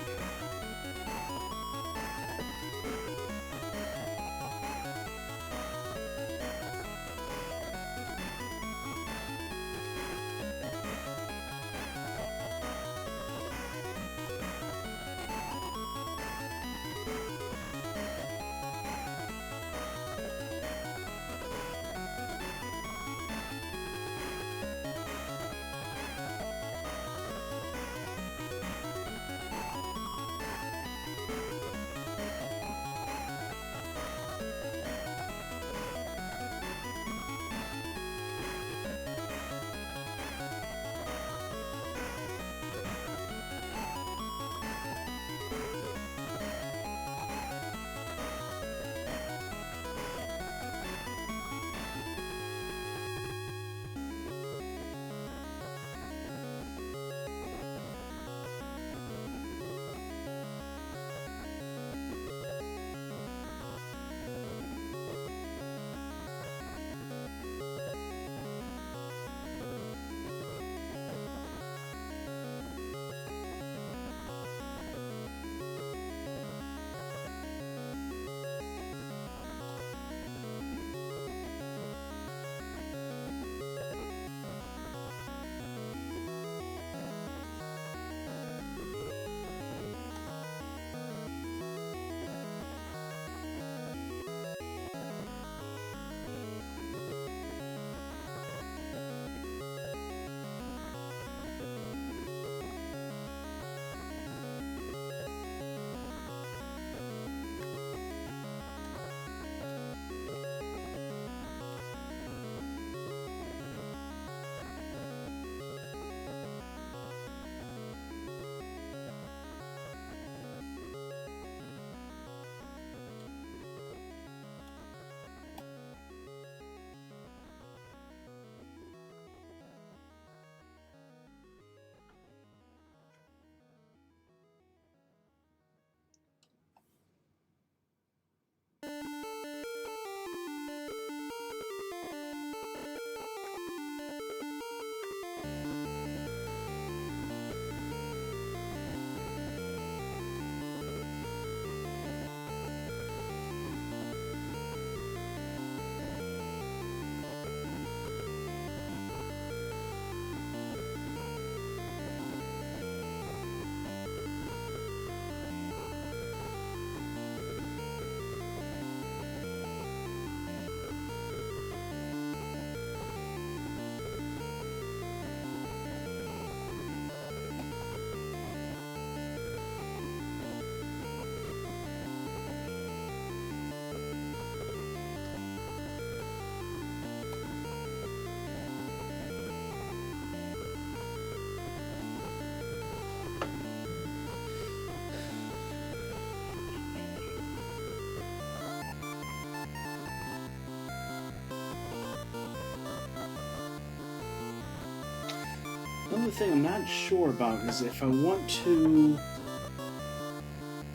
other thing I'm not sure about is if I want to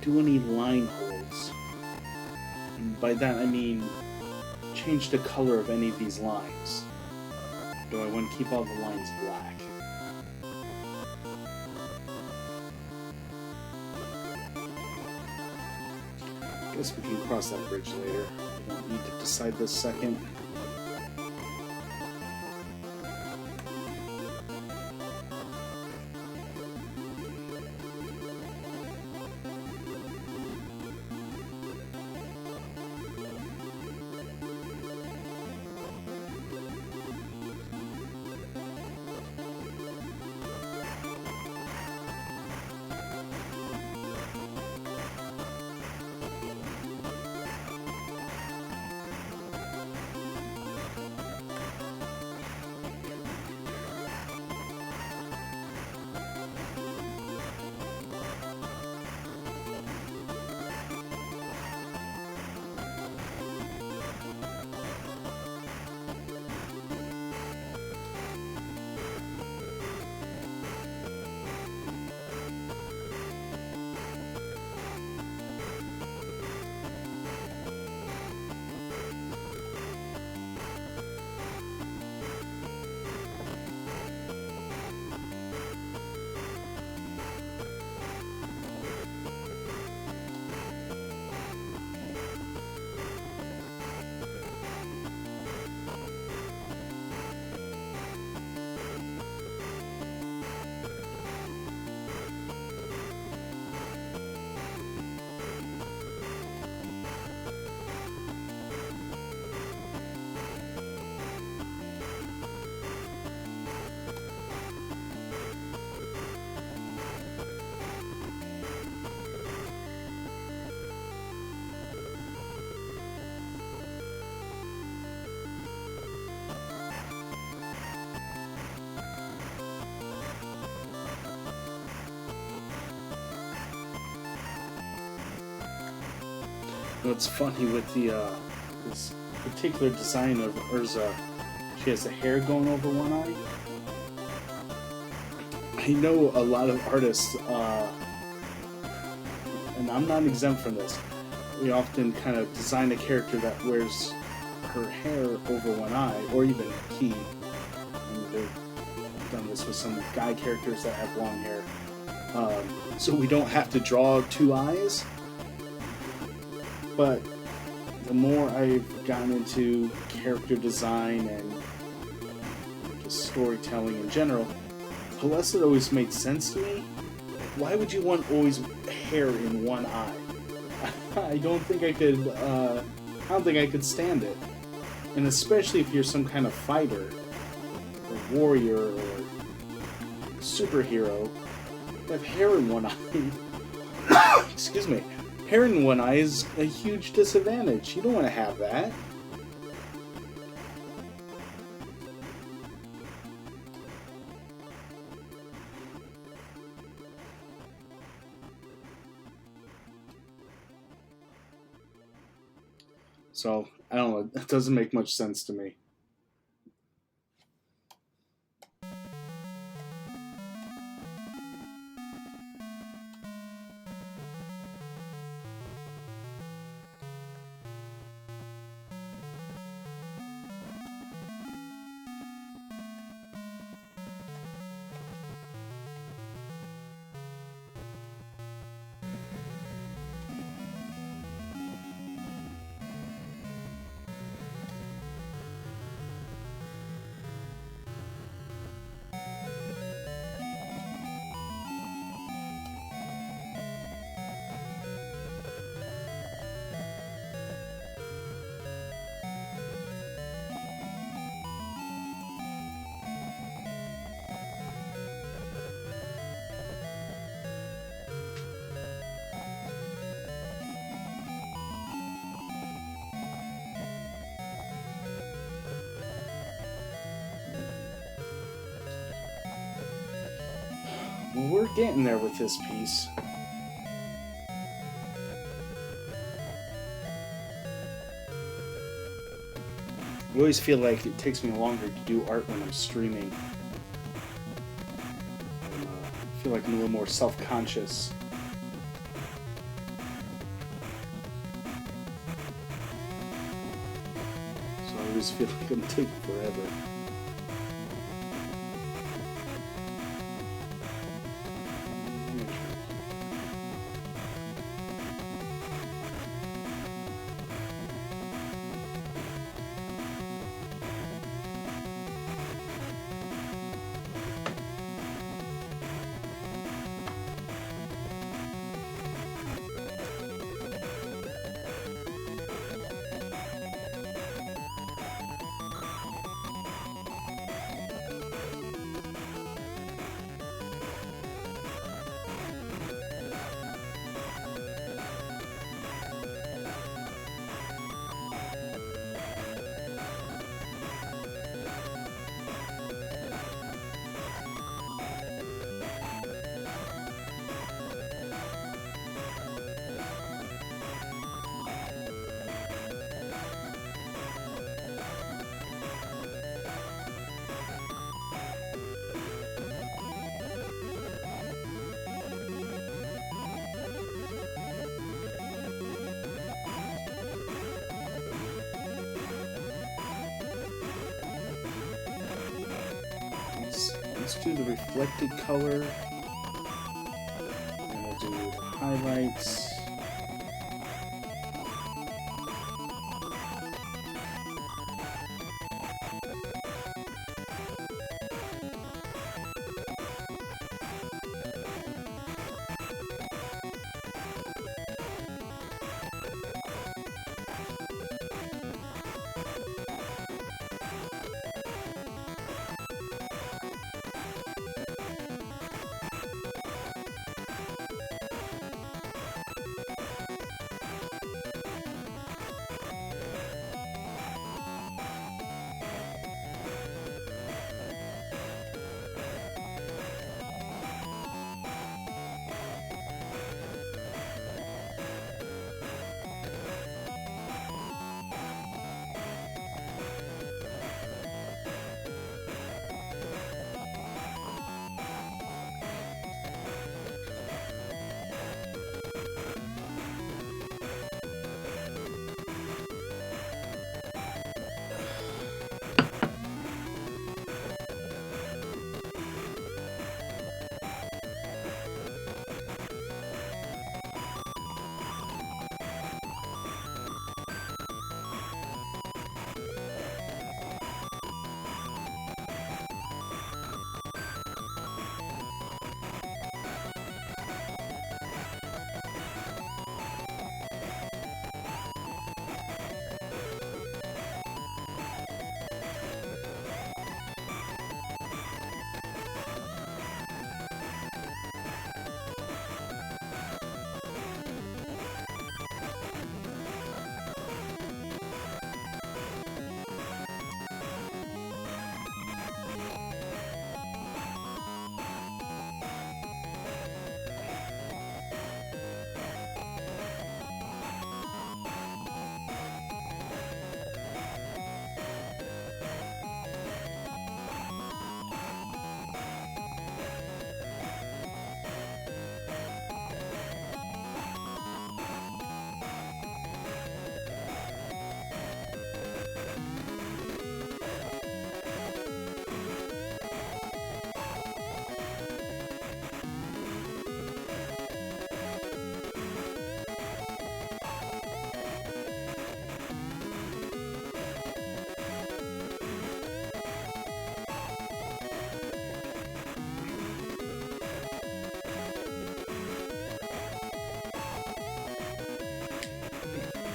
do any line holds. And by that I mean change the color of any of these lines. Do I want to keep all the lines black? I guess we can cross that bridge later. We don't need to decide this second. What's funny with the this particular design of Erza, she has the hair going over one eye. I know a lot of artists, and I'm not exempt from this, we often kind of design a character that wears her hair over one eye, or even Key. They've done this with some guy characters that have long hair. So we don't have to draw two eyes. But the more I've gotten into character design and just storytelling in general, the less it always made sense to me. Why would you want always hair in one eye? I don't think I could. I don't think I could stand it. And especially if you're some kind of fighter, or warrior, or superhero, you have hair in one eye. Excuse me. Hair in one eye is a huge disadvantage. You don't want to have that. So, I don't know. That doesn't make much sense to me. Well, we're getting there with this piece. I always feel like it takes me longer to do art when I'm streaming. feel like I'm a little more self-conscious. So I always feel like I'm taking forever. Let's do the reflected color, and we'll do the highlights.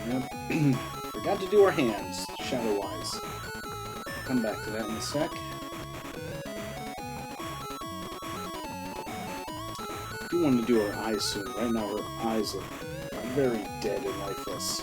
Yep. Forgot to do our hands, shadow-wise. Come back to that in a sec. I do want to do our eyes soon. Right now her eyes look very dead and lifeless.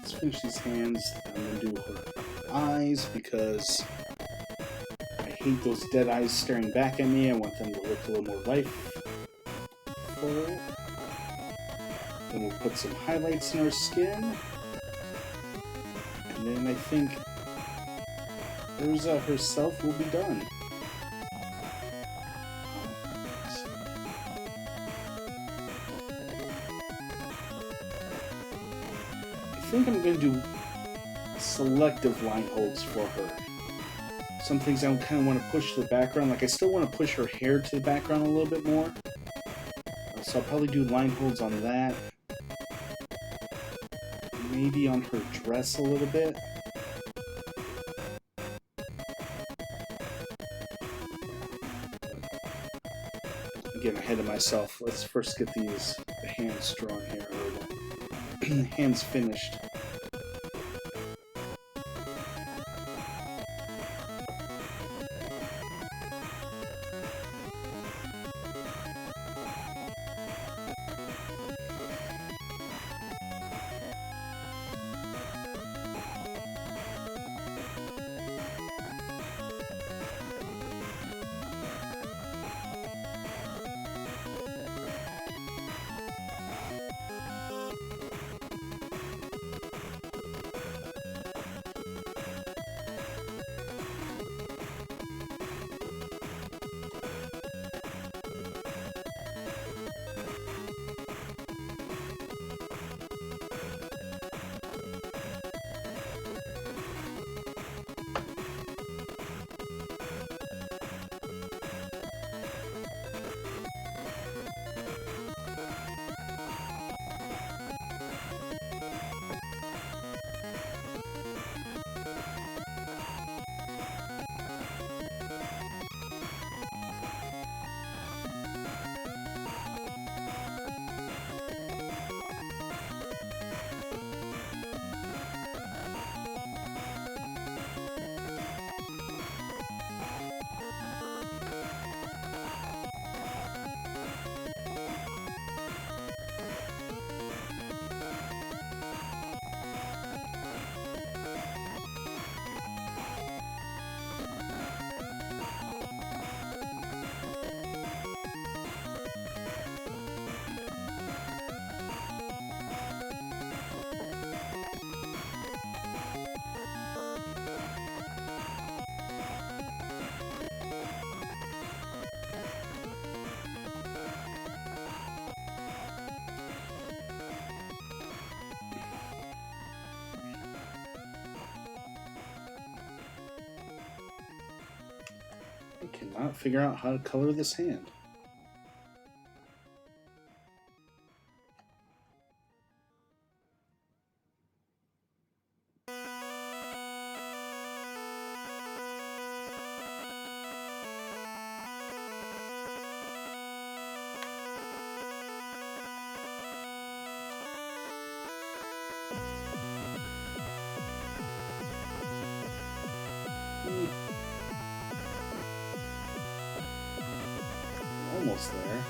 Let's finish these hands. I'm going to do her eyes because I hate those dead eyes staring back at me. I want them to look a little more lifeful. Then we'll put some highlights in our skin. And then I think Erza herself will be done. I think I'm going to do selective line holds for her. Some things I kind of want to push to the background. Like I still want to push her hair to the background a little bit more. So I'll probably do line holds on that. Maybe on her dress a little bit. I'm getting ahead of myself. Let's first get the hands drawn here, or the hands finished. I cannot figure out how to color this hand. Almost there.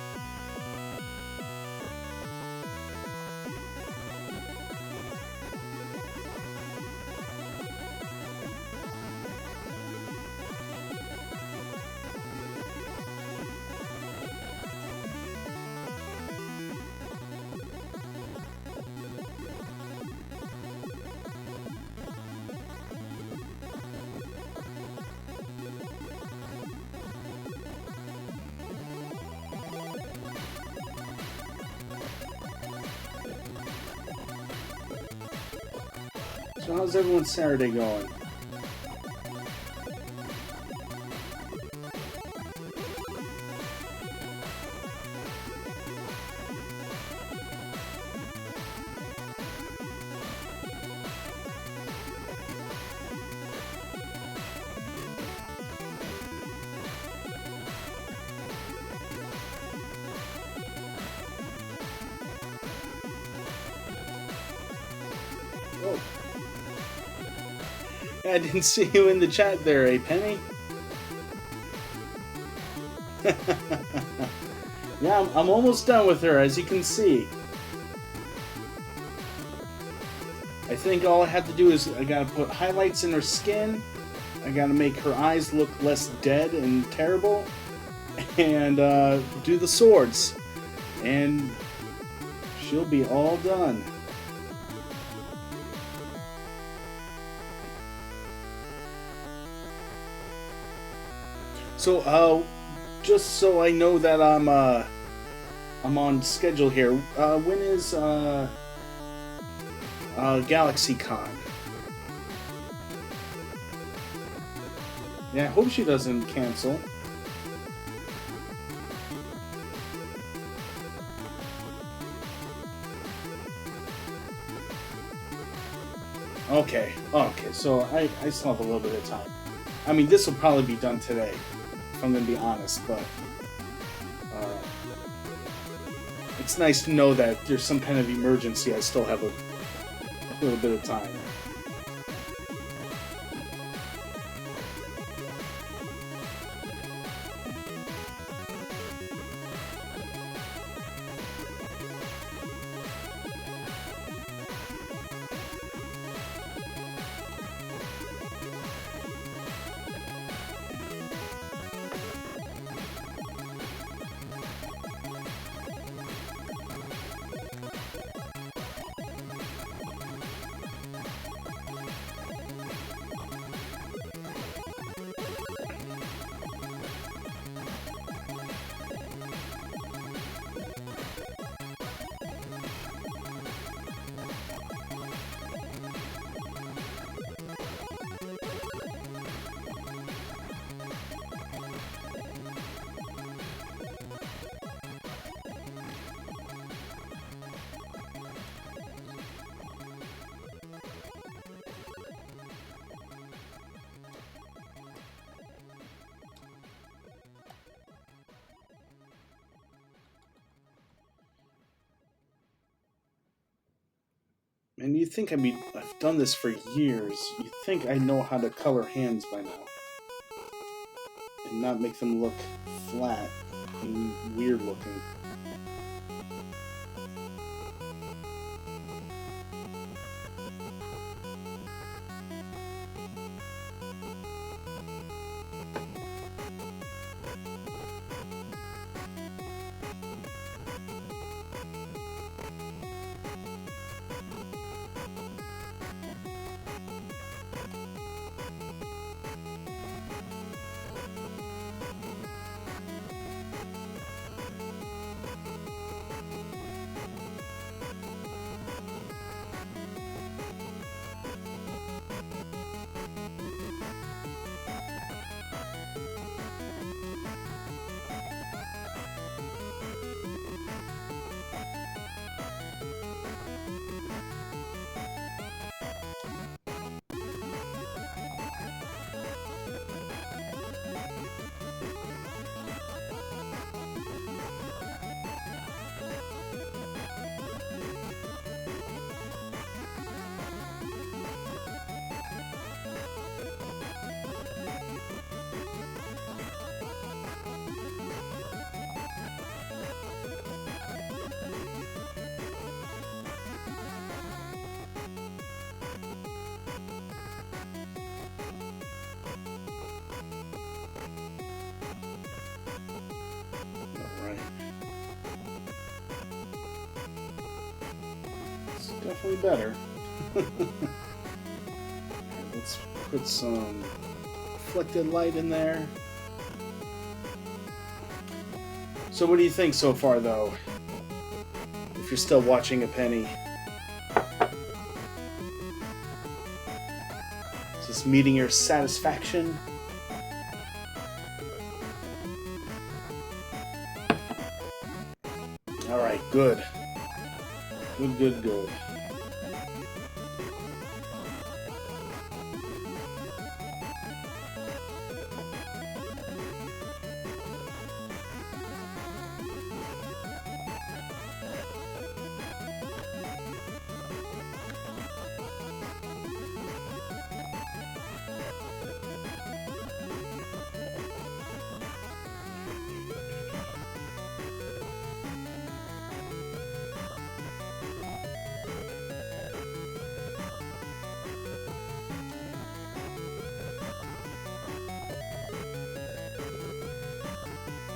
So how's everyone's Saturday going? Oh. I didn't see you in the chat there, eh, Penny? Yeah, I'm almost done with her, as you can see. I think all I have to do is I gotta put highlights in her skin. I gotta make her eyes look less dead and terrible. And do the swords. And she'll be all done. So, just so I know that I'm on schedule here. When is GalaxyCon? Yeah, I hope she doesn't cancel. Okay, so I still have a little bit of time. I mean, this will probably be done today, if I'm going to be honest, but it's nice to know that there's some kind of emergency. I still have a little bit of time. And you'd think I've done this for years. You'd think I know how to color hands by now. And not make them look flat and weird looking. Definitely better. Let's put some reflected light in there. So what do you think so far, though? If you're still watching a penny. Is this meeting your satisfaction? Alright, good. Good.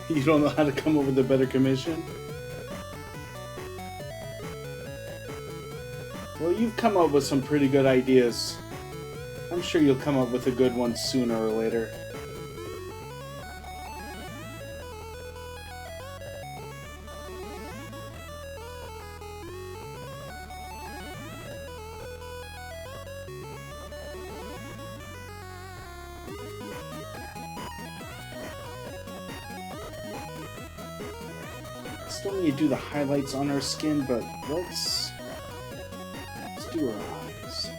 You don't know how to come up with a better commission? Well, you've come up with some pretty good ideas. I'm sure you'll come up with a good one sooner or later. Still need to do the highlights on our skin, but let's do our eyes.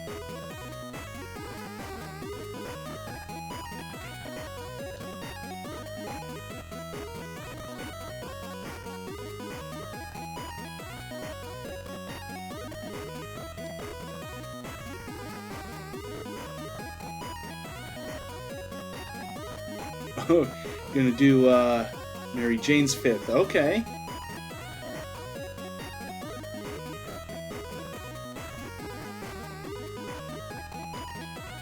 Oh, gonna do Mary Jane's fifth. Okay.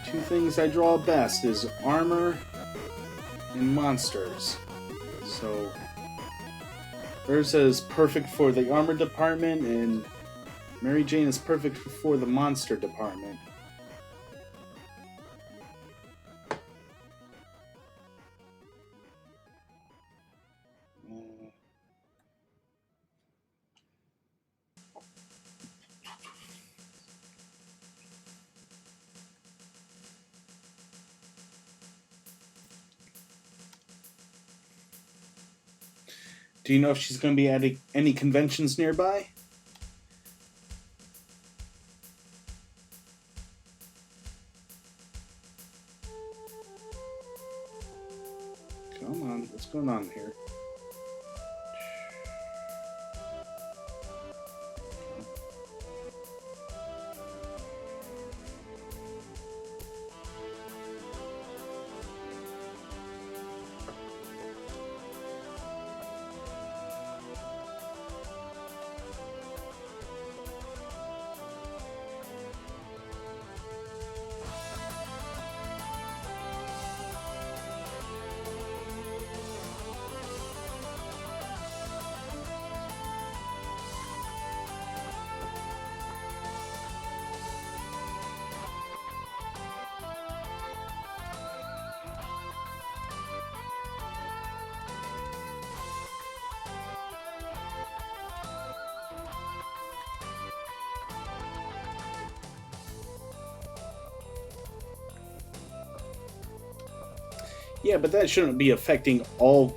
Two things I draw best is armor and monsters. So Erza is perfect for the armor department, and Mary Jane is perfect for the monster department. Do you know if she's going to be at any conventions nearby? Come on, what's going on here? Yeah, but that shouldn't be affecting all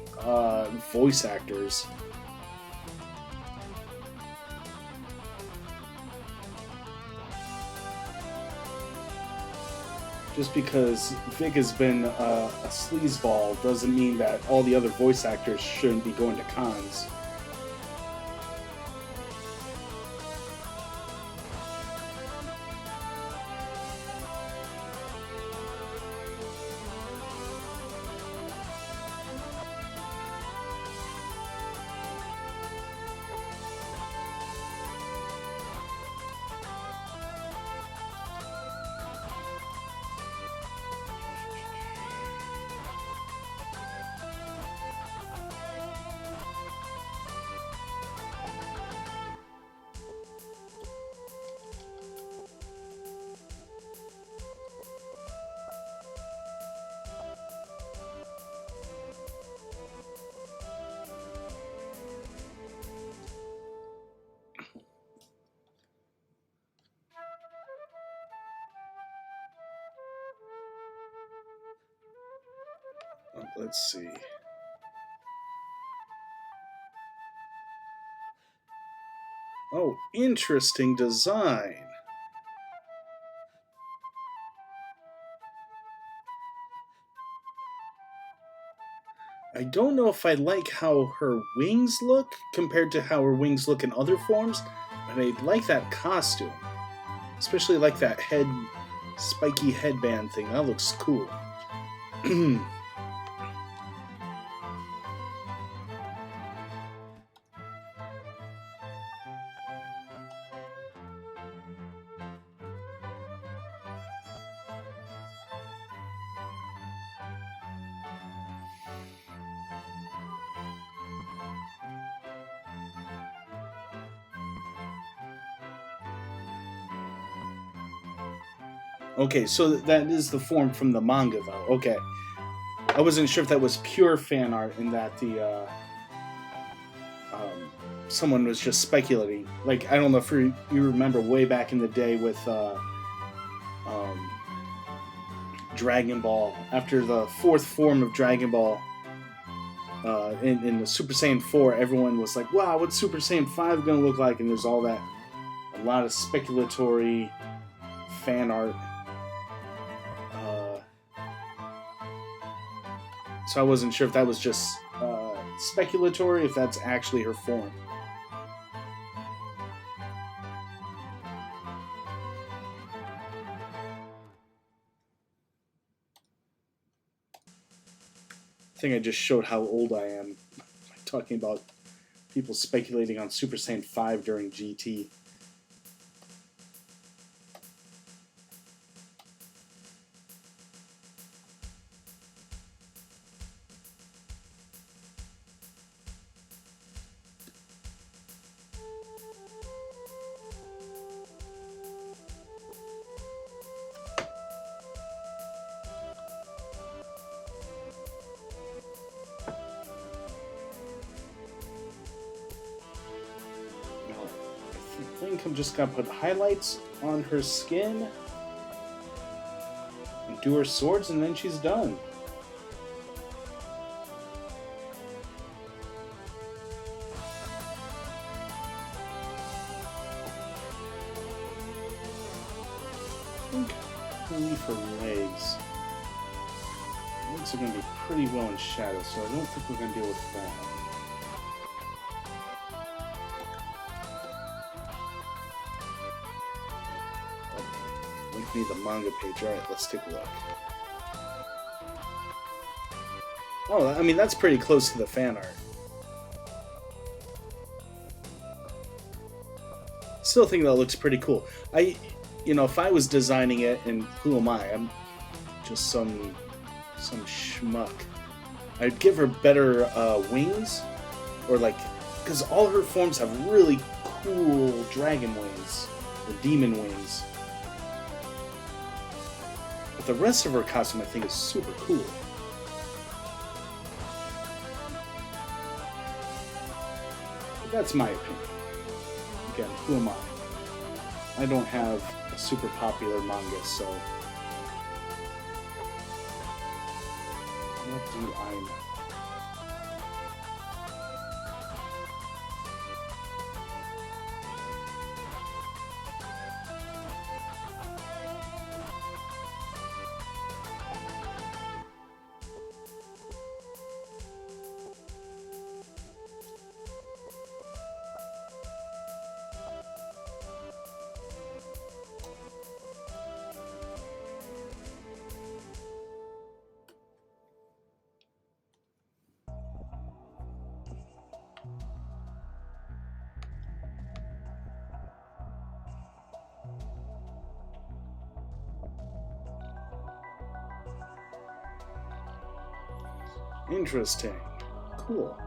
voice actors. Just because Vic has been a sleazeball doesn't mean that all the other voice actors shouldn't be going to cons. Let's see. Oh, interesting design. I don't know if I like how her wings look compared to how her wings look in other forms, but I like that costume. Especially like that spiky headband thing. That looks cool. Okay, so that is the form from the manga, though. Okay. I wasn't sure if that was pure fan art and that the someone was just speculating. Like, I don't know if you remember way back in the day with Dragon Ball. After the fourth form of Dragon Ball, in the Super Saiyan 4, everyone was like, wow, what's Super Saiyan 5 going to look like? And there's all that, a lot of speculatory fan art. So I wasn't sure if that was just speculatory, if that's actually her form. I think I just showed how old I am by talking about people speculating on Super Saiyan 5 during GT. I think I'm just gonna put highlights on her skin and do her swords, and then she's done. I think I'll leave her legs. Legs are gonna be pretty well in shadow, so I don't think we're gonna deal with that. Need the manga page. Alright, let's take a look. Oh, I mean, that's pretty close to the fan art. Still think that looks pretty cool. If I was designing it, and who am I? I'm just some schmuck. I'd give her better wings, or because all her forms have really cool dragon wings, or demon wings. But the rest of her costume, I think, is super cool. But that's my opinion. Again, who am I? I don't have a super popular manga, so what do I know? Interesting. Cool.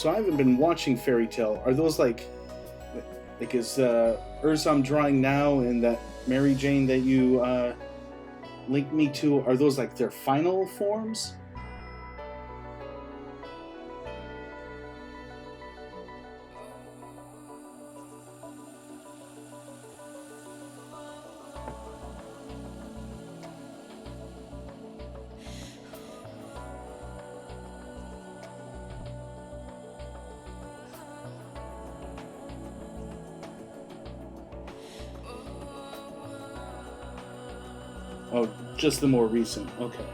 So I haven't been watching Fairy Tail. Are those like is Erza I'm drawing now and that Mary Jane that you linked me to, are those like their final forms? Oh, just the more recent. Okay.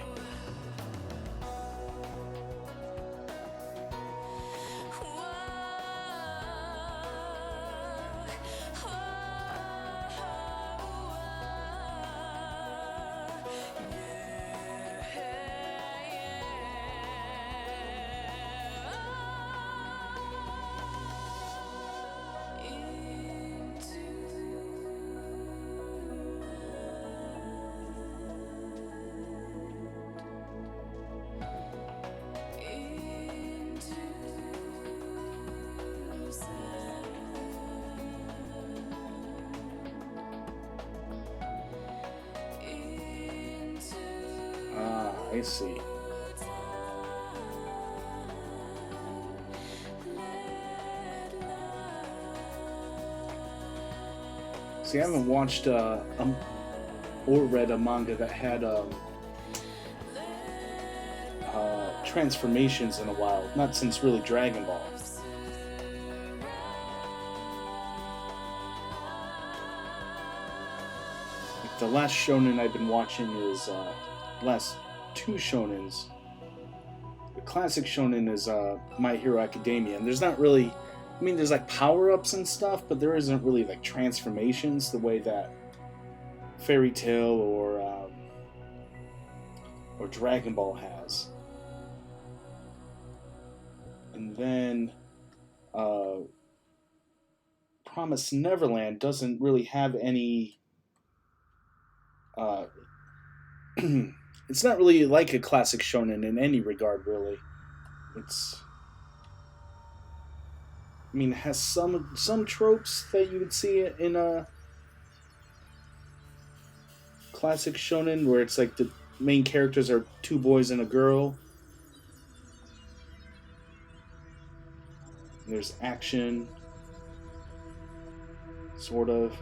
I see. See, I haven't watched or read a manga that had transformations in a while. Not since really Dragon Ball. Like the last shonen I've been watching is last two shonens. The classic shonen is My Hero Academia, and there's not really, I mean, there's like power-ups and stuff, but there isn't really like transformations the way that Fairy Tail or Dragon Ball has. And then Promised Neverland doesn't really have any it's not really like a classic shonen in any regard, really. It's, I mean, it has some tropes that you would see in a classic shonen, where it's like the main characters are two boys and a girl. And there's action, sort of.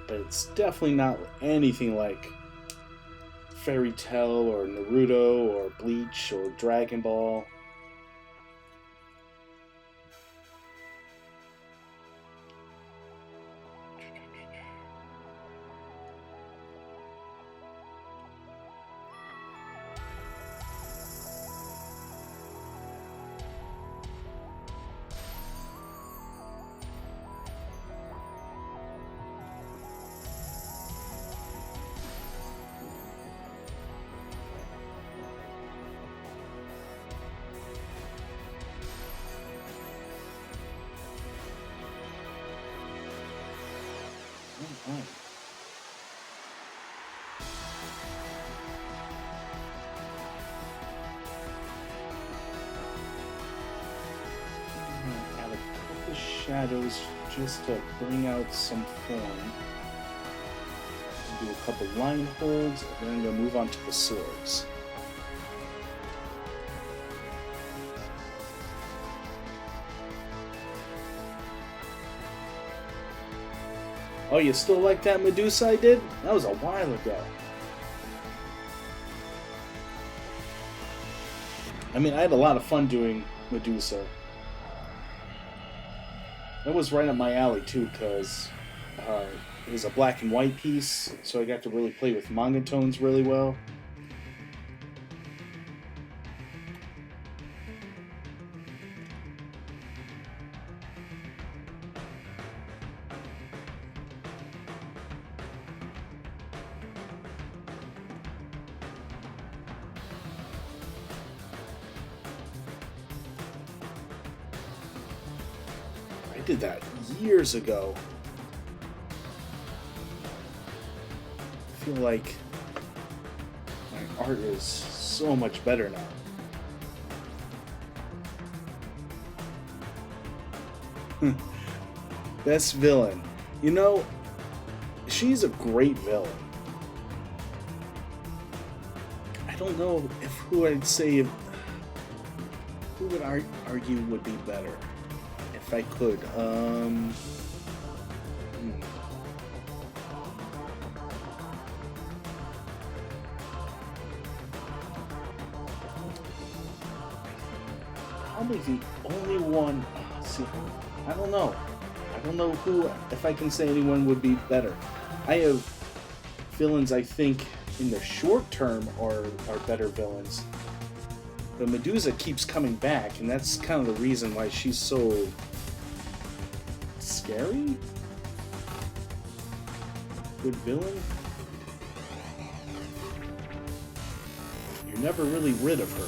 But it's definitely not anything like Fairy Tail or Naruto or Bleach or Dragon Ball. Right. Add a couple shadows just to bring out some form. Do a couple line holds, and then I'm going to move on to the swords. Oh, you still like that Medusa I did? That was a while ago. I mean, I had a lot of fun doing Medusa. That was right up my alley, too, because it was a black and white piece, so I got to really play with manga tones really well. I did that years ago. I feel like my art is so much better now. Best villain. You know, she's a great villain. I don't know if who I'd say, who would argue would be better if I could. Probably the only one. See, I don't know. I don't know who, if I can say anyone would be better. I have villains I think in the short term are better villains. But Medusa keeps coming back, and that's kind of the reason why she's so scary. Good villain. You're never really rid of her.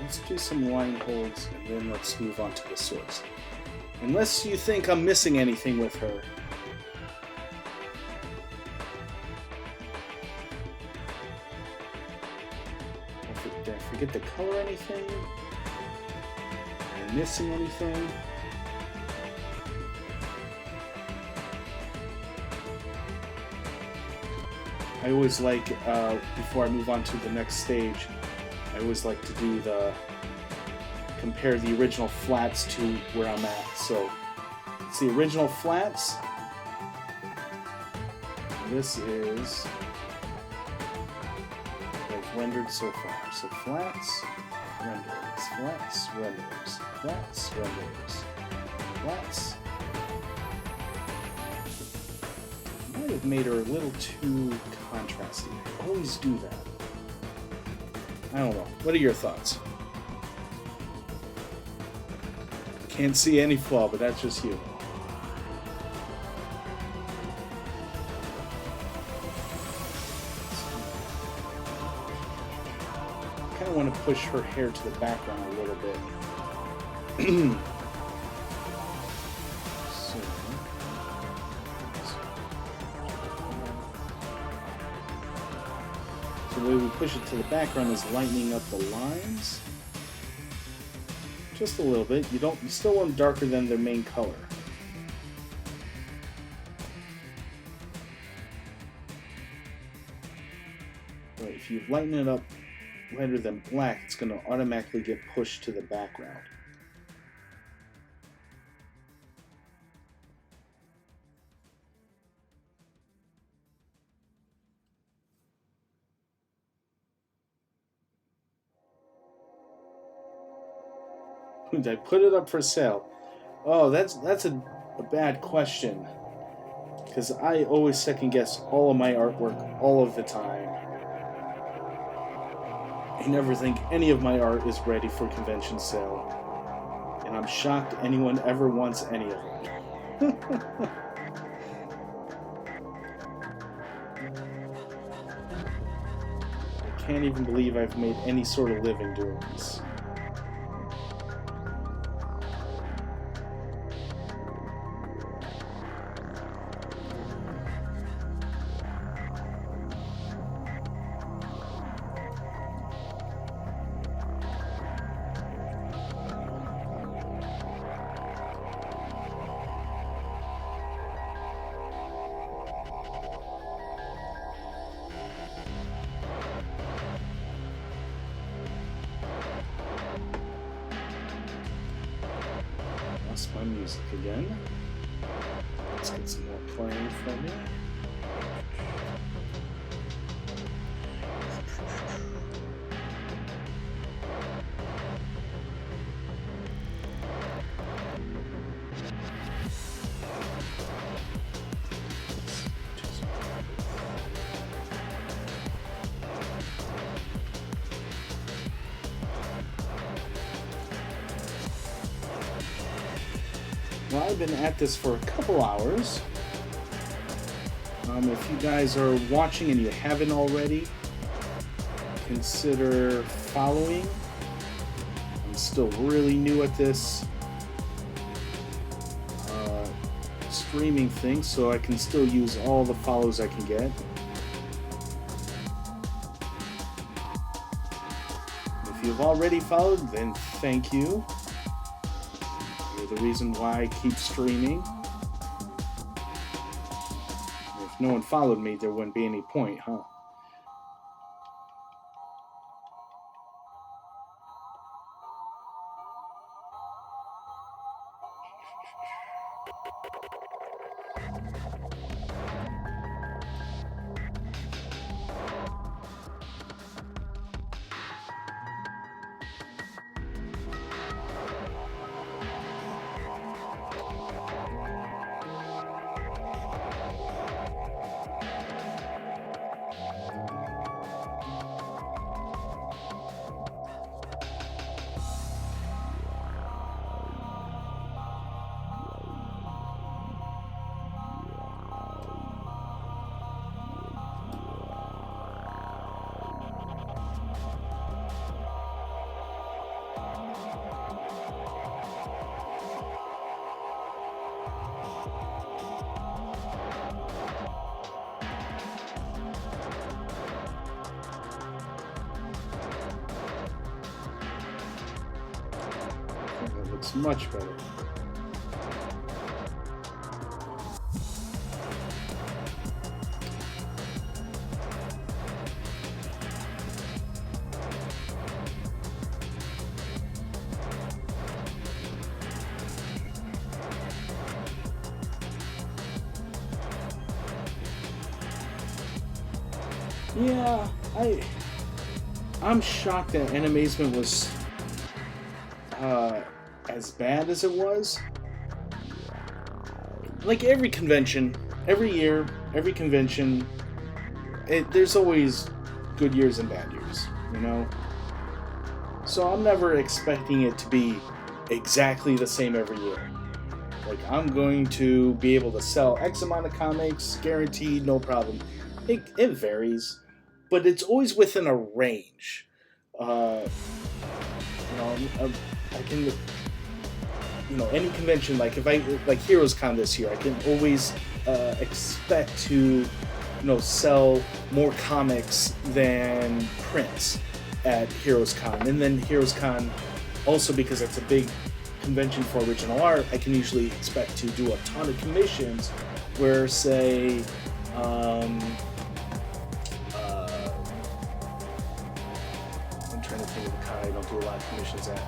Let's do some line holds, and then let's move on to the swords. Unless you think I'm missing anything with her. Did I forget to color anything? Am I missing anything? I always like, before I move on to the next stage, I always like to do compare the original flats to where I'm at. So, it's the original flats. This is like rendered so far. So flats, renders, flats, renders, flats, renders, flats. I might have made her a little too contrasty. I always do that. I don't know. What are your thoughts? Can't see any flaw, but that's just you. I kind of want to push her hair to the background a little bit. So the way we push it to the background is lightening up the lines. Just a little bit. You still want darker than their main color. But if you lighten it up lighter than black, it's going to automatically get pushed to the background. I put it up for sale. Oh, that's a bad question. Because I always second guess all of my artwork all of the time. I never think any of my art is ready for convention sale. And I'm shocked anyone ever wants any of it. I can't even believe I've made any sort of living doing this. on music again. Let's get some more playing from you. Well, I've been at this for a couple hours. If you guys are watching and you haven't already, consider following. I'm still really new at this streaming thing, so I can still use all the follows I can get. If you've already followed, then thank you. You're the reason why I keep streaming. If no one followed me, there wouldn't be any point, huh? That looks much better. Yeah, I'm shocked that animation was as bad as it was. Like every convention, every year, every convention, there's always good years and bad years, you know? So I'm never expecting it to be exactly the same every year. Like, I'm going to be able to sell X amount of comics, guaranteed, no problem. It varies, but it's always within a range. I can, any convention, like if I, like Heroes Con this year, I can always expect to, sell more comics than prints at Heroes Con. And then Heroes Con, also because it's a big convention for original art, I can usually expect to do a ton of commissions where, say, I'm trying to think of a con I don't do a lot of commissions at.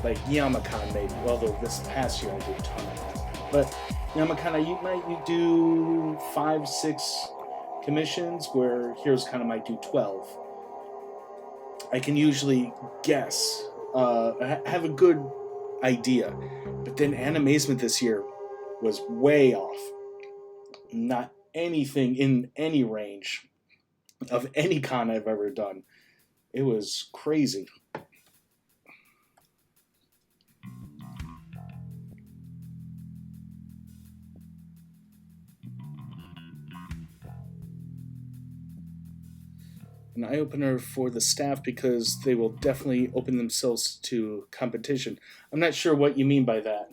Like Yamacon maybe, although this past year I did a ton of that. But Yamacon, you might do 5-6 commissions, where Heroes Con might do 12. I can usually guess, have a good idea. But then Animazement this year was way off. Not anything in any range of any con I've ever done. It was crazy. An eye-opener for the staff because they will definitely open themselves to competition. I'm not sure what you mean by that.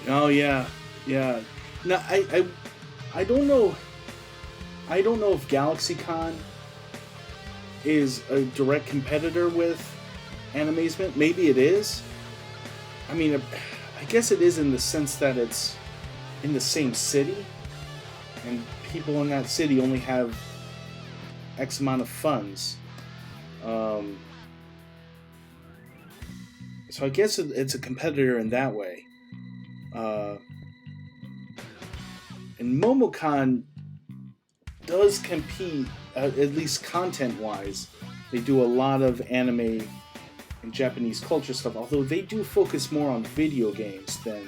Oh yeah, yeah. Now I don't know. I don't know if GalaxyCon is a direct competitor with Animazement. Maybe it is. I mean, I guess it is in the sense that it's in the same city, and people in that city only have X amount of funds. So I guess it's a competitor in that way. And MomoCon does compete, at least content-wise. They do a lot of anime and Japanese culture stuff, although they do focus more on video games than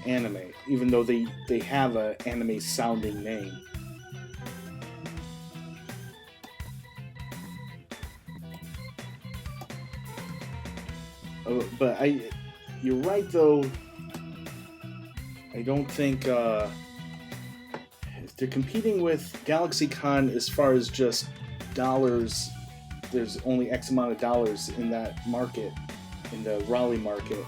anime, even though they have an anime-sounding name. But you're right though. I don't think if they're competing with GalaxyCon as far as just dollars. There's only X amount of dollars in that market, in the Raleigh market.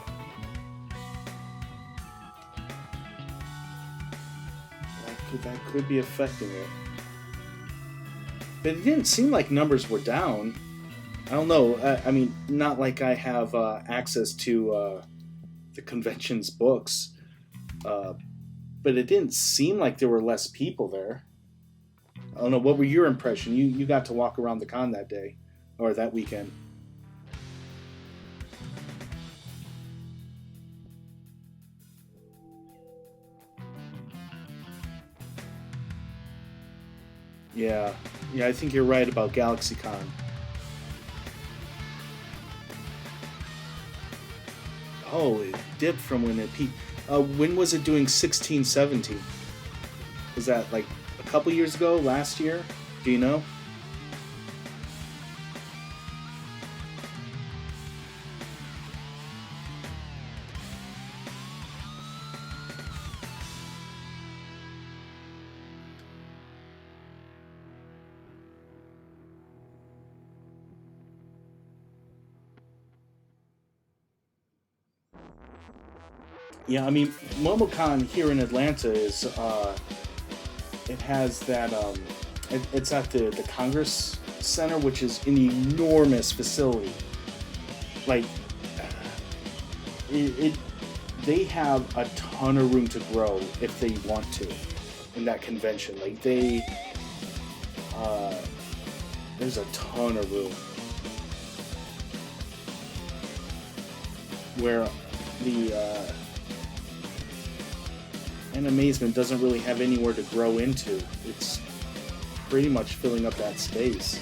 That could be affecting it. But it didn't seem like numbers were down. I don't know. I mean, not like I have access to the convention's books, but it didn't seem like there were less people there. I don't know. What were your impression? You got to walk around the con that day, or that weekend. Yeah, I think you're right about GalaxyCon. Oh, it dipped from when it peaked. When was it doing 16, 17? Was that like a couple years ago? Last year? Do you know? Yeah, I mean, MomoCon here in Atlanta is, it has that, it's at the Congress Center, which is an enormous facility. Like, they have a ton of room to grow if they want to in that convention. Like, there's a ton of room. Where the, Animazement doesn't really have anywhere to grow into. It's pretty much filling up that space.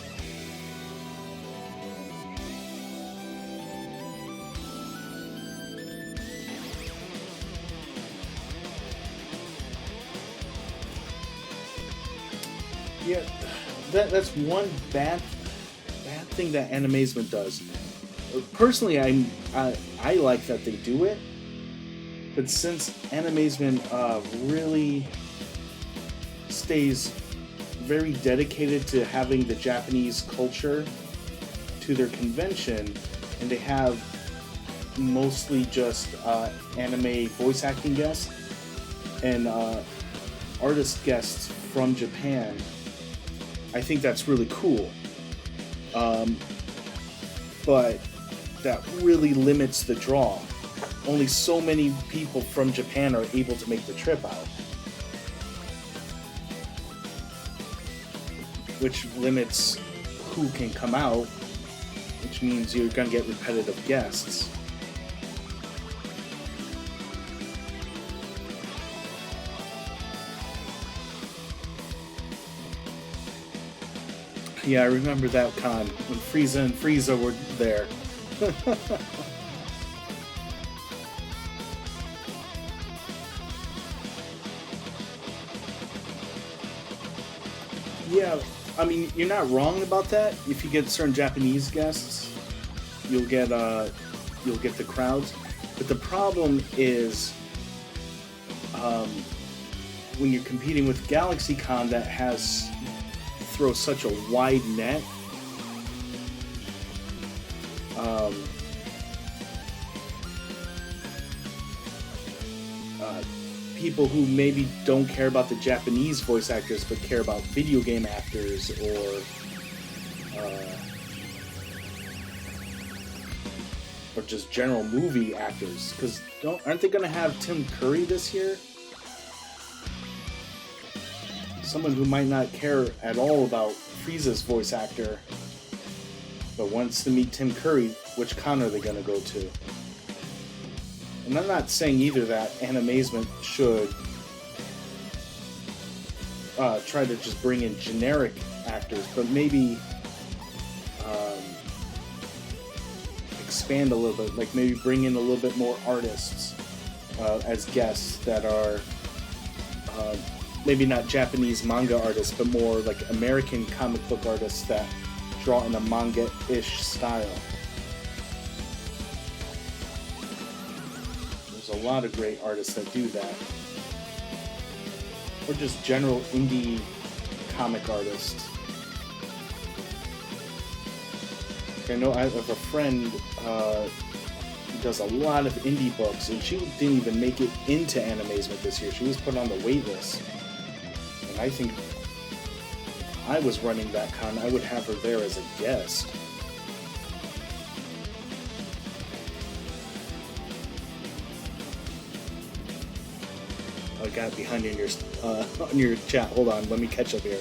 Yeah, that's one bad thing that Animazement does. Personally, I like that they do it. But since Animazement really stays very dedicated to having the Japanese culture to their convention, and they have mostly just anime voice acting guests and artist guests from Japan, I think that's really cool. But that really limits the draw. Only so many people from Japan are able to make the trip out, which limits who can come out, which means you're going to get repetitive guests. Yeah, I remember that con when Frieza and Frieza were there. Yeah, I mean, you're not wrong about that. If you get certain Japanese guests, you'll get the crowds. But the problem is, when you're competing with GalaxyCon that throws such a wide net, people who maybe don't care about the Japanese voice actors but care about video game actors or just general movie actors, because aren't they going to have Tim Curry this year? Someone who might not care at all about Frieza's voice actor, but wants to meet Tim Curry. Which con are they going to go to? And I'm not saying either that Animazement should try to just bring in generic actors, but maybe expand a little bit, like maybe bring in a little bit more artists as guests that are maybe not Japanese manga artists, but more like American comic book artists that draw in a manga-ish style. There's a lot of great artists that do that. Or just general indie comic artists. I know I have a friend who does a lot of indie books, and she didn't even make it into Animazement this year. She was put on the wait list. And I think if I was running that con, I would have her there as a guest. I got it behind you on your chat. Hold on, let me catch up here.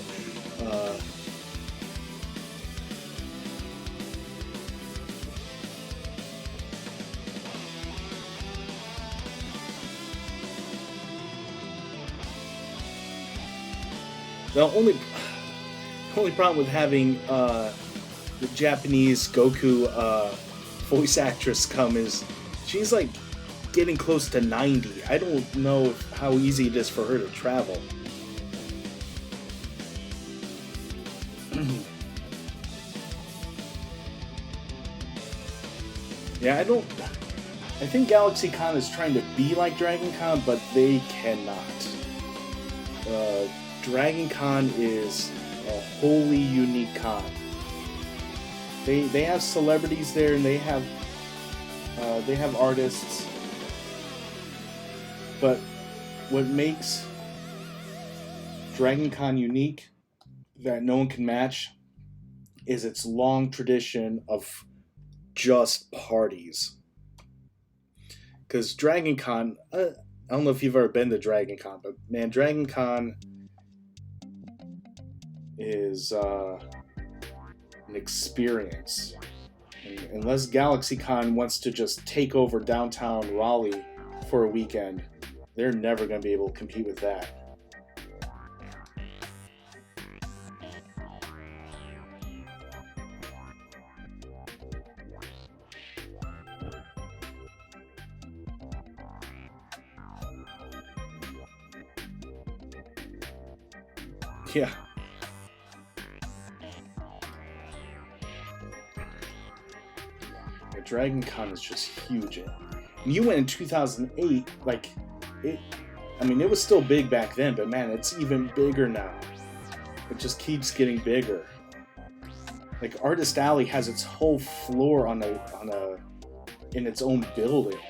The only problem with having the Japanese Goku voice actress come is she's like getting close to 90. I don't know how easy it is for her to travel. Yeah, I think GalaxyCon is trying to be like DragonCon, but they cannot. DragonCon is a wholly unique con. They have celebrities there, and they have artists. But what makes DragonCon unique that no one can match is its long tradition of just parties. Because DragonCon, I don't know if you've ever been to DragonCon, but man, DragonCon is an experience. And unless GalaxyCon wants to just take over downtown Raleigh for a weekend, they're never going to be able to compete with that. Yeah. DragonCon is just huge. And you went in 2008, like, it was still big back then, but man, it's even bigger now. It just keeps getting bigger. Like, Artist Alley has its whole floor in its own building.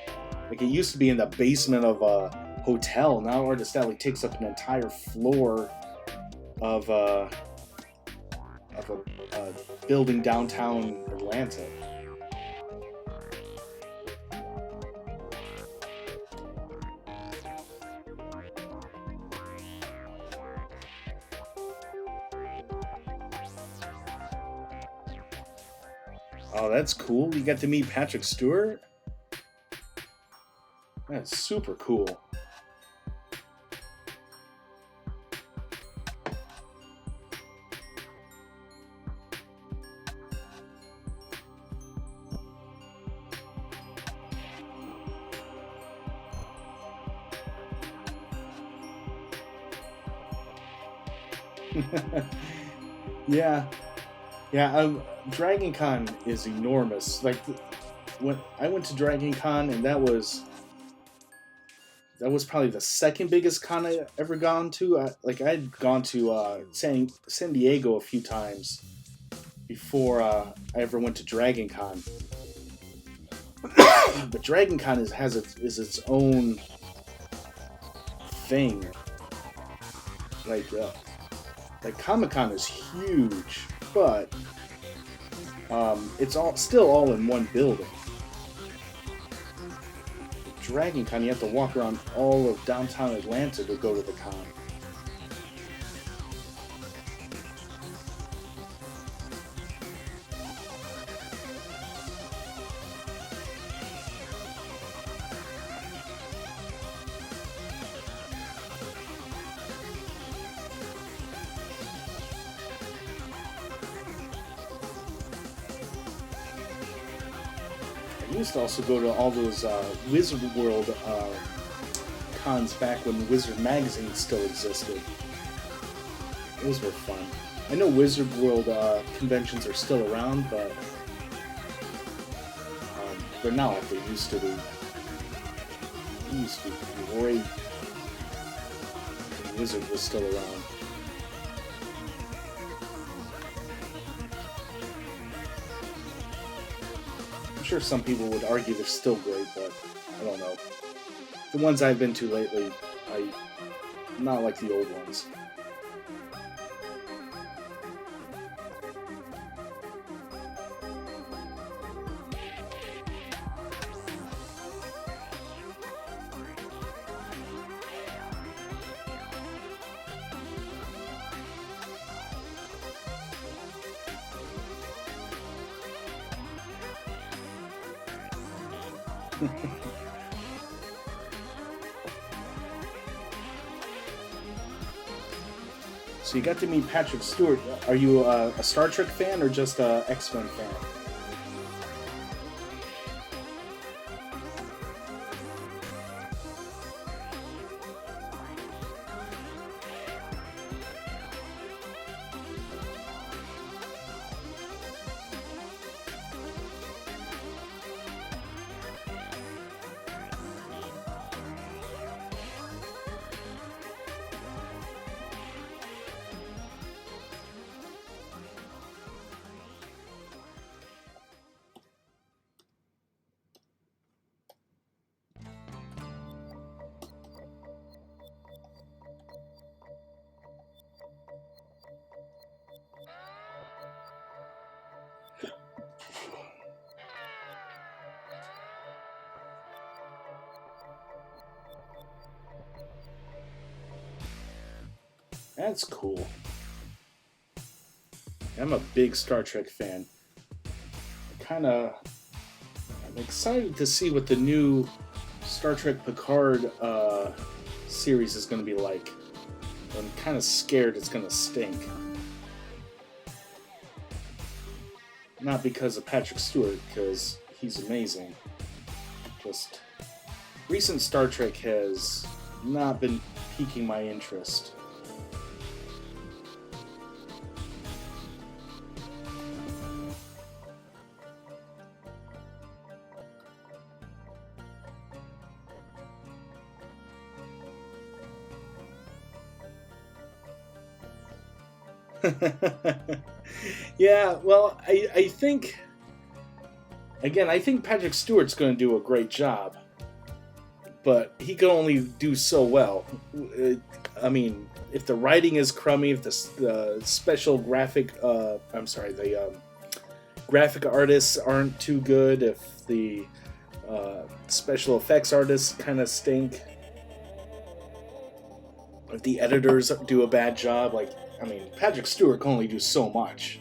Like, it used to be in the basement of a hotel. Now Artist Alley takes up an entire floor of a building downtown Atlanta. Oh, that's cool. You got to meet Patrick Stewart? That's super cool. Yeah. DragonCon is enormous. Like, when I went to DragonCon, and that was probably the second biggest con I ever gone to. I'd gone to San Diego a few times before I ever went to DragonCon. But DragonCon is its own thing. Like Comic-Con is huge, but it's still all in one building. Dragon Con, you have to walk around all of downtown Atlanta to go to the con. I used to also go to all those Wizard World cons back when Wizard Magazine still existed. Those were fun. I know Wizard World conventions are still around, but they're not like they used to be. They used to be great when Wizard was still around. I'm sure some people would argue they're still great, but I don't know. The ones I've been to lately, not like the old ones. So you got to meet Patrick Stewart. Are you a Star Trek fan or just a X-Men fan? That's cool. I'm a big Star Trek fan. I'm excited to see what the new Star Trek Picard series is going to be like. I'm kind of scared it's going to stink. Not because of Patrick Stewart, because he's amazing. Just recent Star Trek has not been piquing my interest. Yeah, well, I think, again, I think Patrick Stewart's going to do a great job, but he can only do so well. I mean, if the writing is crummy, if the special graphic, graphic artists aren't too good, if the special effects artists kind of stink, if the editors do a bad job, Patrick Stewart can only do so much.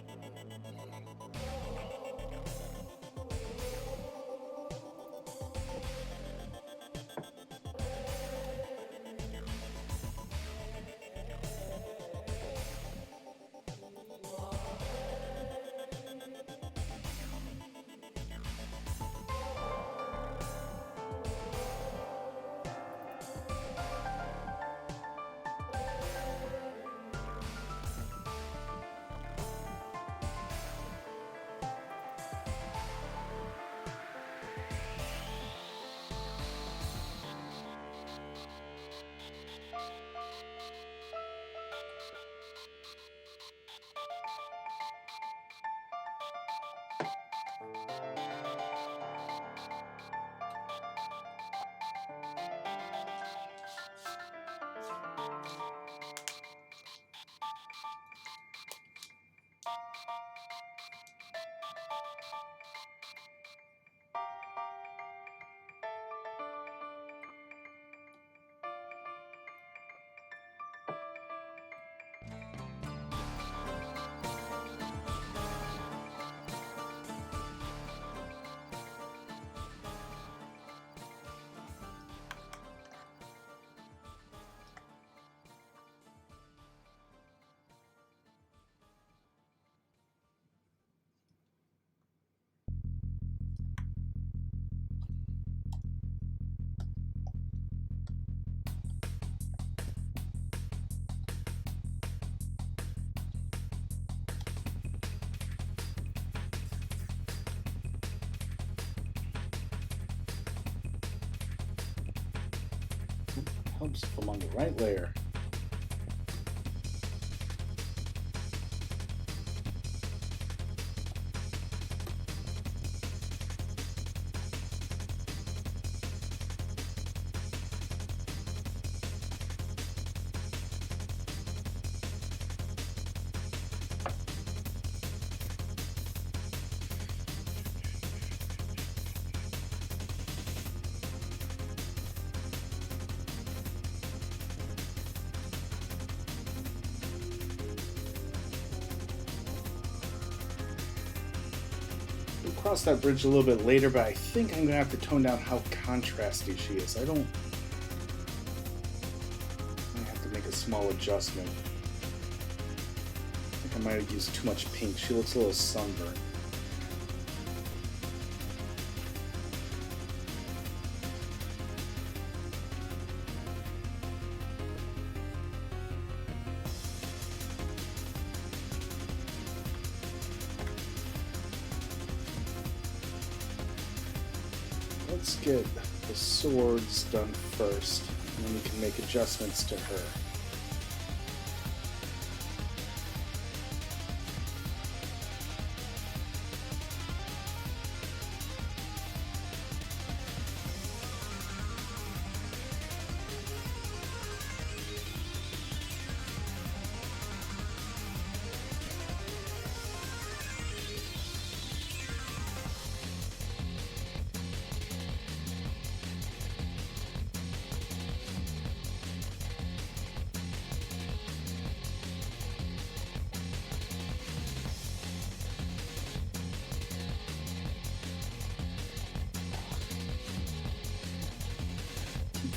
helps if I'm on the right layer. Cross that bridge a little bit later, but I think I'm gonna have to tone down how contrasty she is. I have to make a small adjustment. I think I might have used too much pink. She looks a little sunburned. Let's get the swords done first, and then we can make adjustments to her.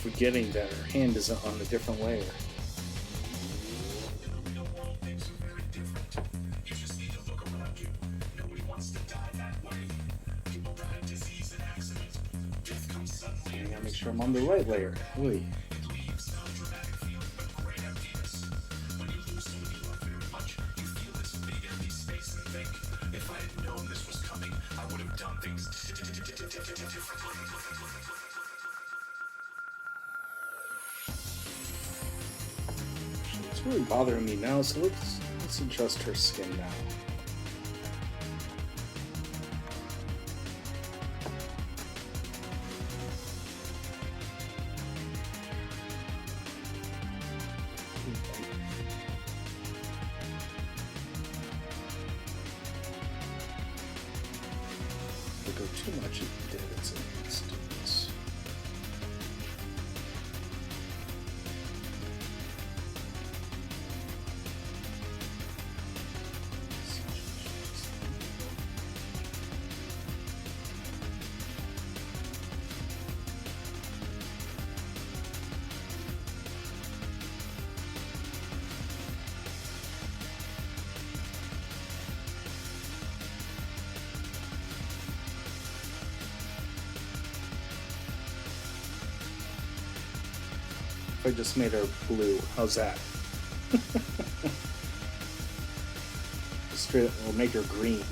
Forgetting that her hand is on a different layer. I gotta make sure I'm on the right layer. Oy. If I had known this was coming, I would have done things differently. It's really bothering me now, so let's adjust her skin now. If I go too much into divots and students. I just made her blue. How's that? Straight up, we'll make her green.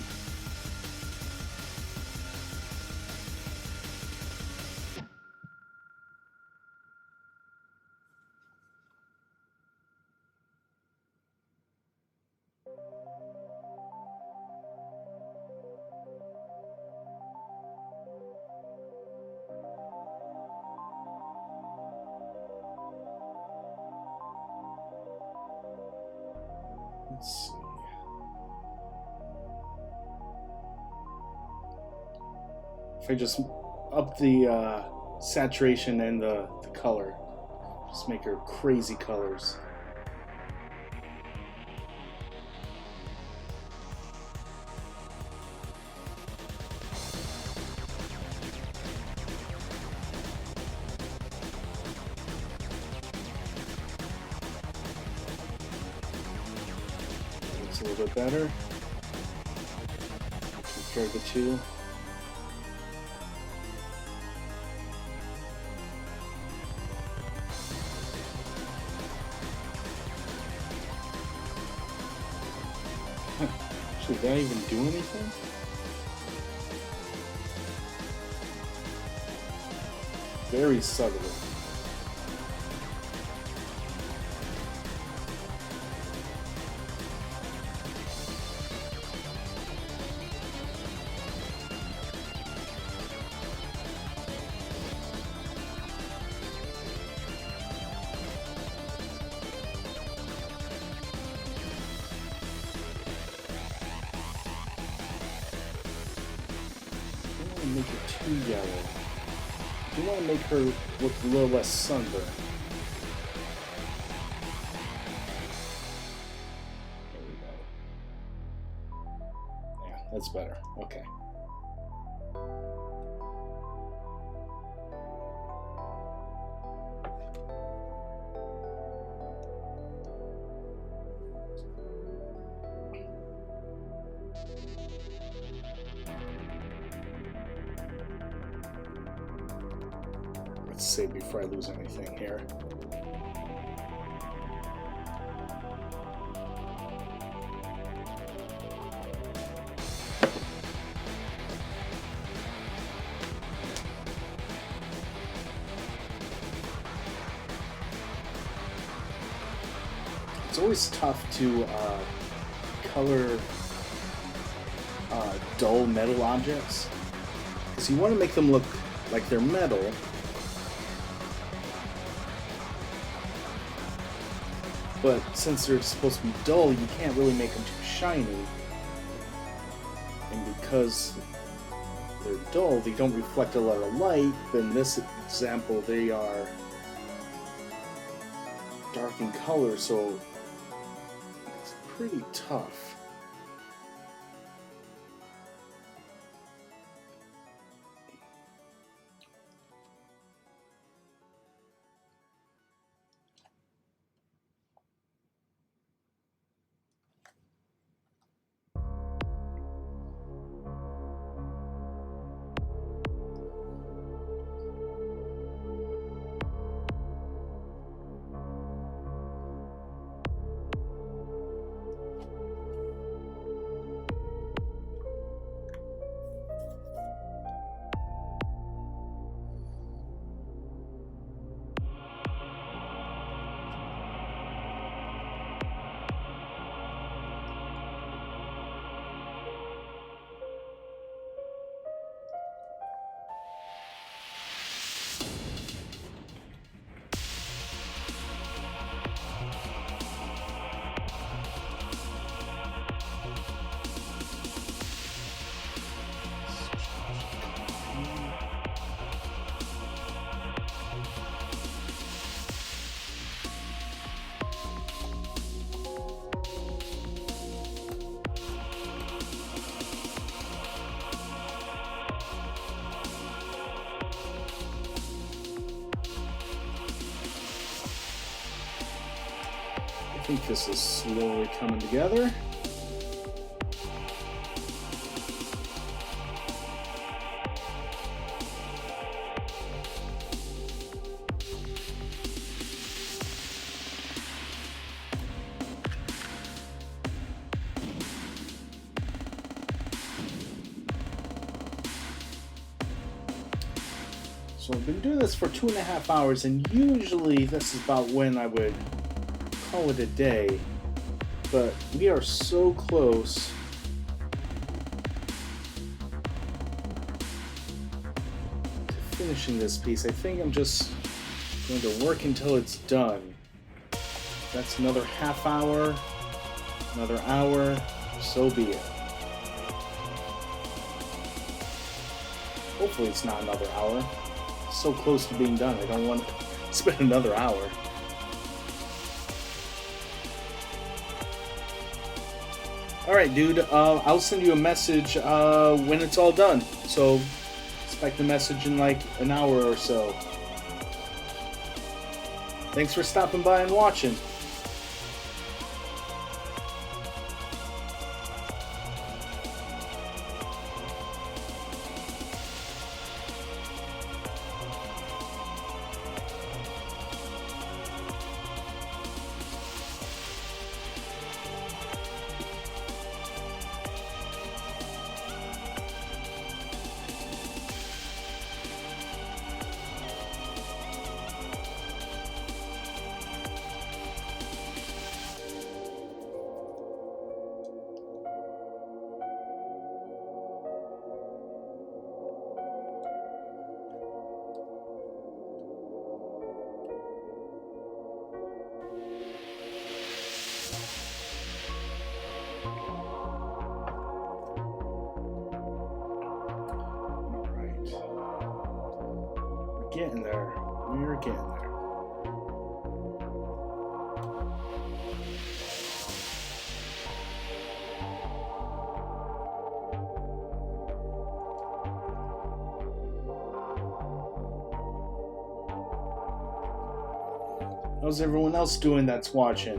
Let's see. If I just up the saturation and the color, just make her crazy colors. A little bit better. Compare the two. Actually, did I even do anything? Very subtly. want to make it too yellow. I do want to make her look a little less sunburned. There we go. Yeah, that's better. Okay. Let's see before I lose anything here. It's always tough to color dull metal objects, because you want to make them look like they're metal, but since they're supposed to be dull, you can't really make them too shiny, and because they're dull, they don't reflect a lot of light. In this example, they are dark in color, so it's pretty tough. I think this is slowly coming together. So I've been doing this for 2.5 hours, and usually this is about when I would call it a day, but we are so close to finishing this piece. I think I'm just going to work until it's done. That's another half hour, another hour, so be it. Hopefully it's not another hour. It's so close to being done, I don't want to spend another hour. Alright, dude, I'll send you a message when it's all done. So, expect a message in like an hour or so. Thanks for stopping by and watching. getting there. We're getting there. How's everyone else doing that's watching?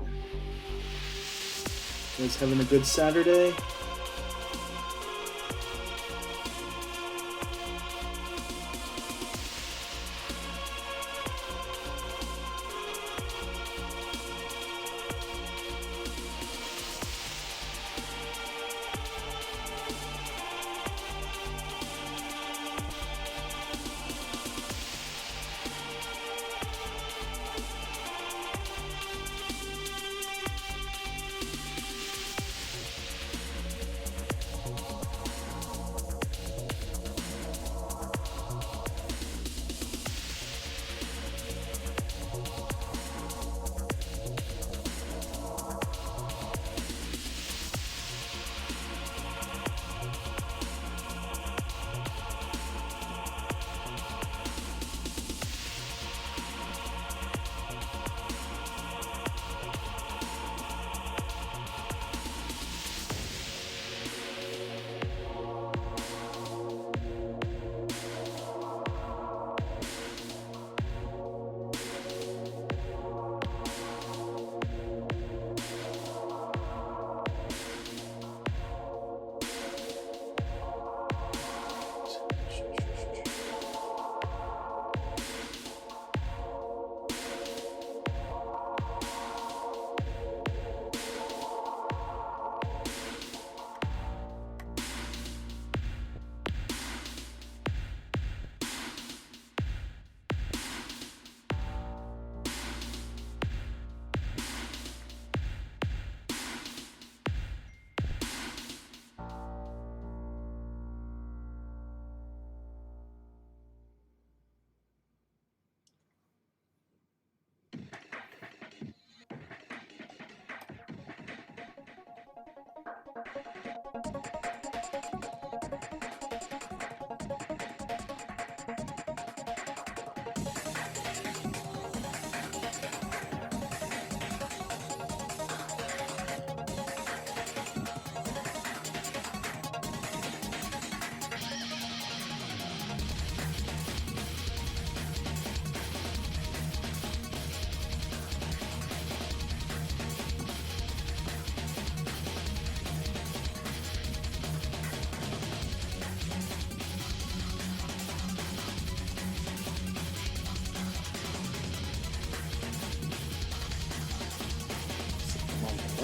You guys having a good Saturday?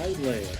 Right layer.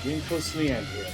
Getting close to the end here.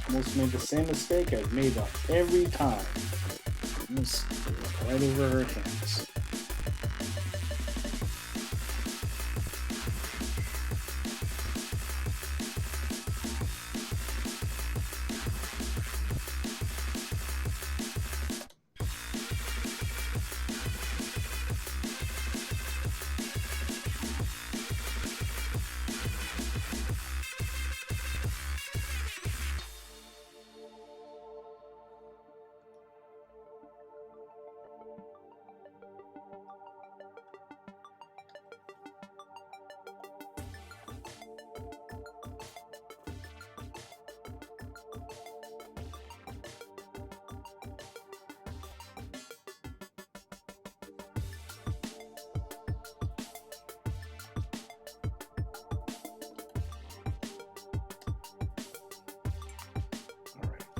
Almost made the same mistake I've made every time. Almost right over her hands.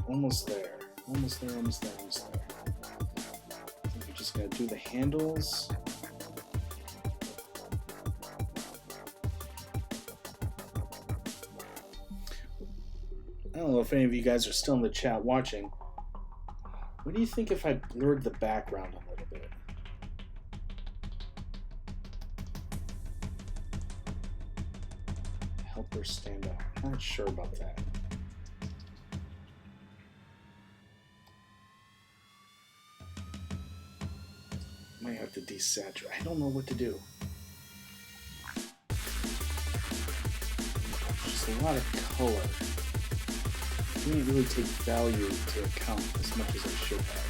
Almost there. Almost there, almost there, almost there. I think we just gotta do the handles. I don't know if any of you guys are still in the chat watching. What do you think if I blurred the background a little bit? Help her stand out. I'm not sure about that. Might have to desaturate. I don't know what to do. Just a lot of color. I didn't really take value to account as much as I should have.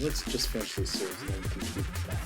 Let's just finish these series and then we can keep it back.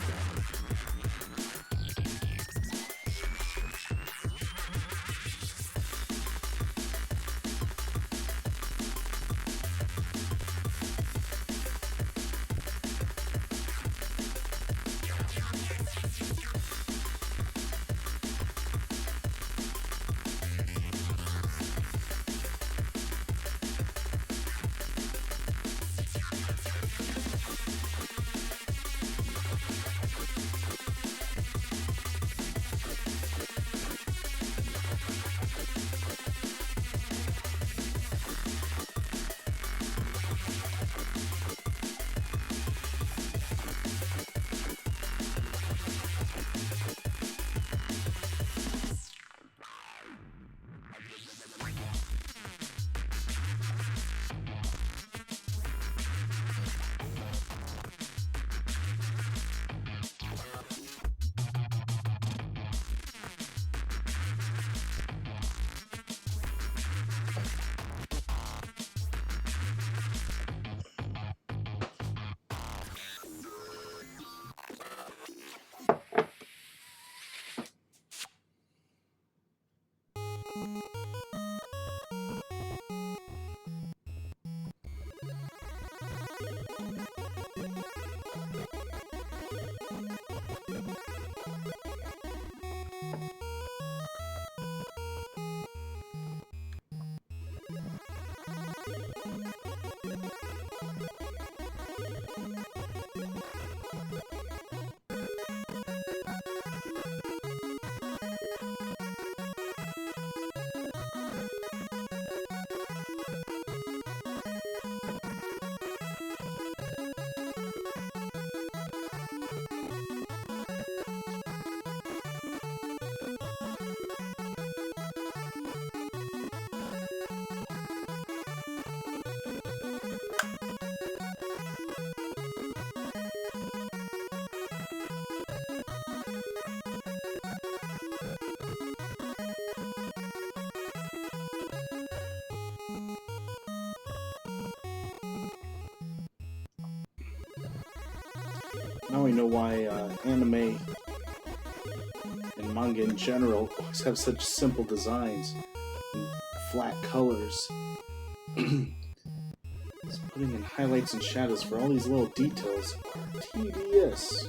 Now I know why anime and manga in general always have such simple designs and flat colors. Just putting in highlights and shadows for all these little details are tedious.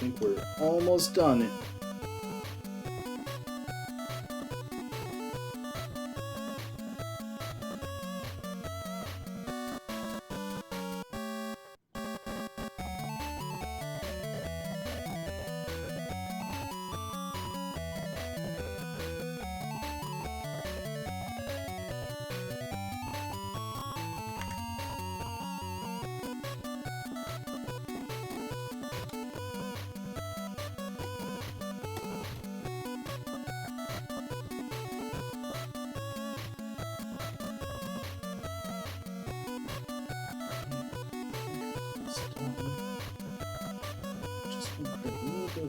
think we're almost done.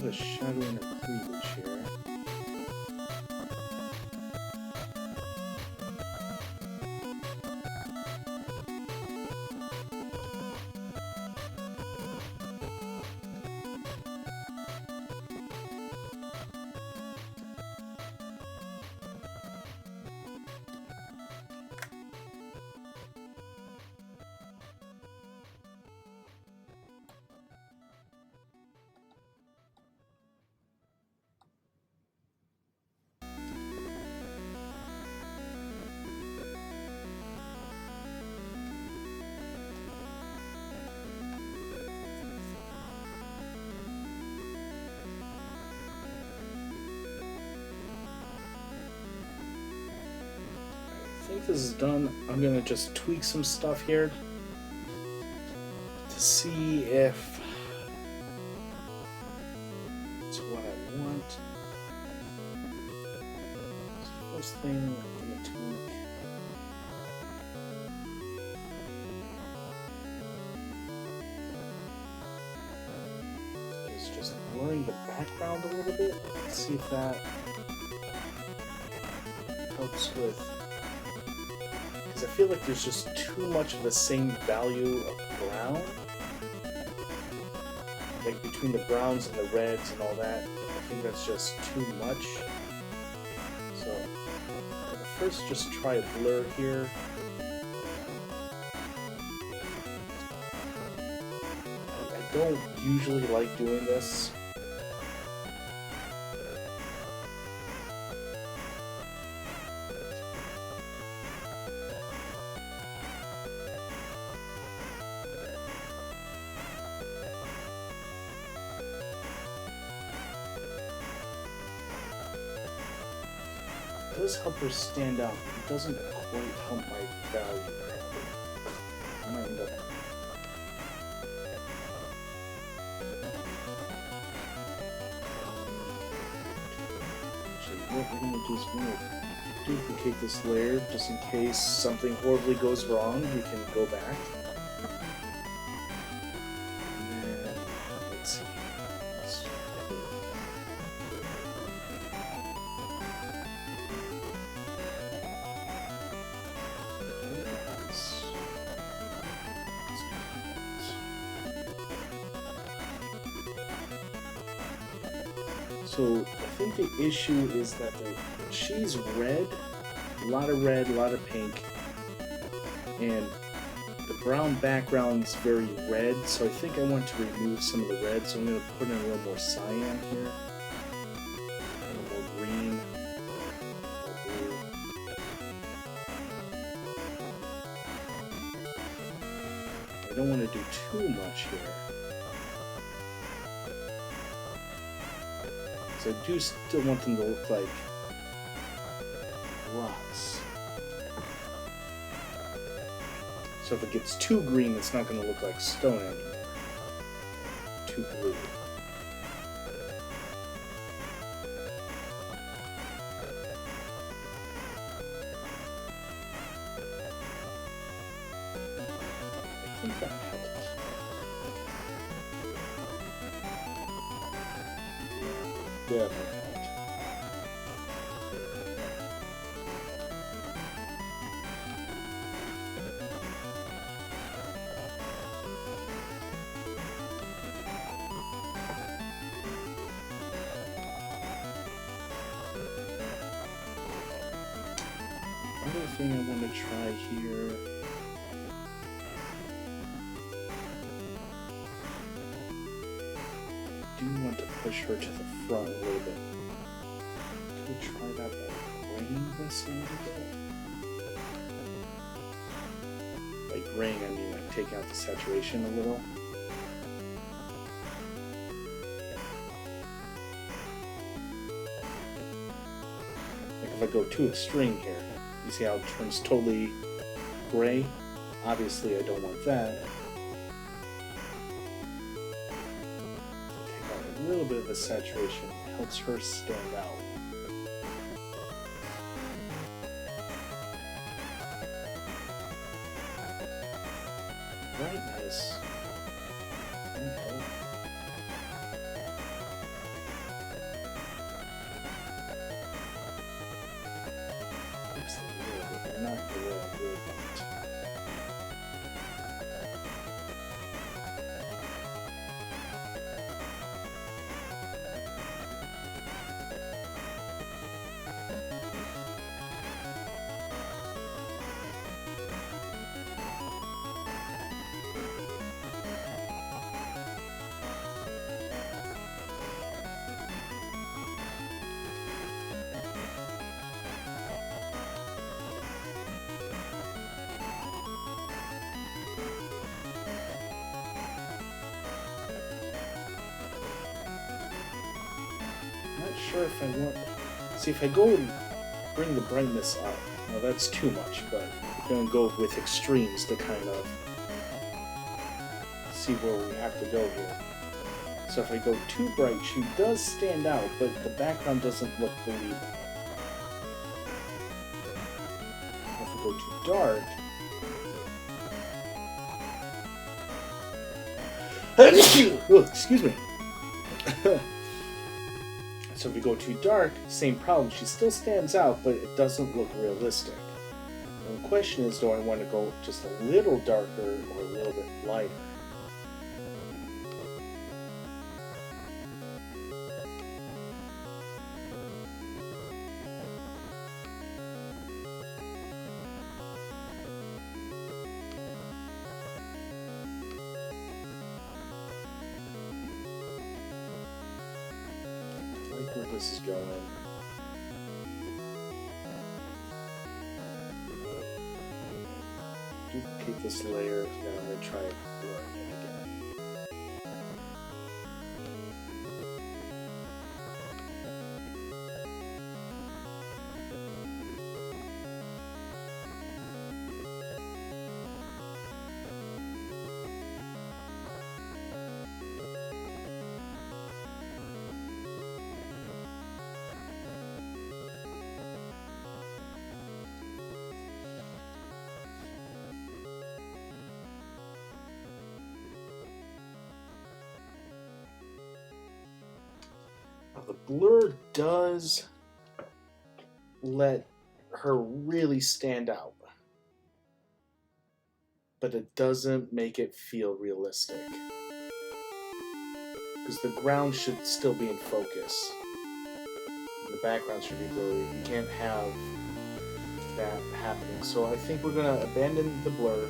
A shadow and a cleavage here. I think this is done. I'm gonna just tweak some stuff here to see if it's what I want. First thing I'm gonna tweak. Is just blurring the background a little bit. Let's see if that helps with. I feel like there's just too much of the same value of brown. Like between the browns and the reds and all that. I think that's just too much. So I'm gonna first just try a blur here. I don't usually like doing this. It does help her stand out. It doesn't quite help my value. I might end up. Actually, what we're going to do is we're going to duplicate this layer just in case something horribly goes wrong. We can go back. And then, let's see. So I think the issue is that she's red, a lot of red, a lot of pink, and the brown background's very red, so I think I want to remove some of the red, so I'm going to put in a little more cyan here, a little more green, more blue. I don't want to do too much here. I do still want them to look like rocks. So if it gets too green, it's not going to look like stone anymore. Too blue. I think that helped. Yeah. Another thing I want to try here. do want to push her to the front a little bit. Could we try that by graying this a little bit? By graying, I mean like taking out the saturation a little. Like if I go too extreme here, you see how it turns totally gray? Obviously, I don't want that. Take out a little bit of the saturation. It helps her stand out. Right, nice. Okay. Just a little bit, but not the way I really want. Not sure if I want. See, if I go and bring the brightness up, well, that's too much, but I'm going to go with extremes to kind of see where we have to go here. So if I go too bright, she does stand out, but the background doesn't look believable. If I go too dark, oh, excuse me. So if we go too dark, same problem. She still stands out, but it doesn't look realistic. And the question is, do I want to go just a little darker or a little bit lighter? Where this is going. Duplicate this layer, now I'm going to try blurring it again. The blur does let her really stand out, but it doesn't make it feel realistic. Because the ground should still be in focus. And the background should be blurry. You can't have that happening. So I think we're going to abandon the blur.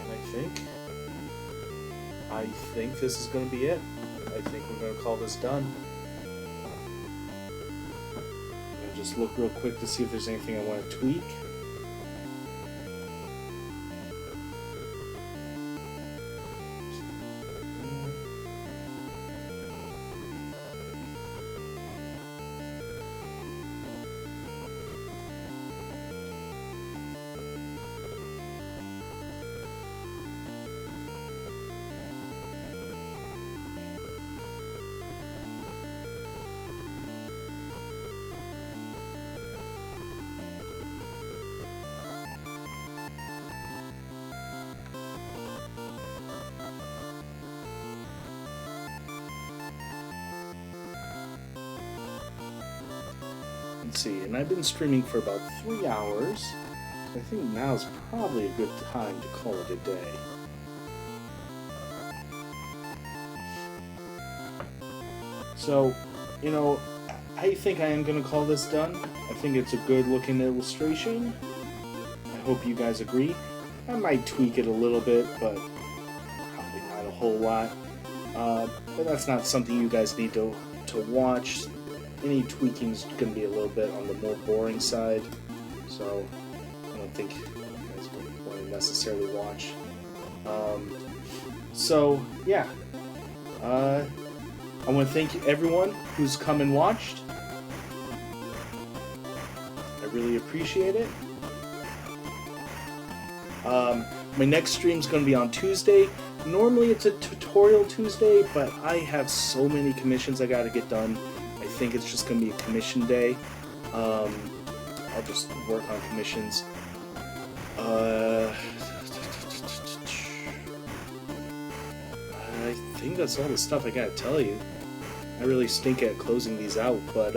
And I think this is going to be it. I think we're going to call this done. I'm going to just look real quick to see if there's anything I want to tweak. Let's see, and I've been streaming for about 3 hours. I think now's probably a good time to call it a day. So, you know, I think I am going to call this done. I think it's a good looking illustration. I hope you guys agree. I might tweak it a little bit, but probably not a whole lot. But that's not something you guys need to watch. Any tweaking is going to be a little bit on the more boring side, so I don't think you guys want to necessarily watch. So yeah, I want to thank everyone who's come and watched. I really appreciate it. My next stream is going to be on Tuesday. Normally it's a tutorial Tuesday, but I have so many commissions I got to get done. I think it's just going to be a commission day. I'll just work on commissions. I think that's all the stuff I gotta tell you. I really stink at closing these out, but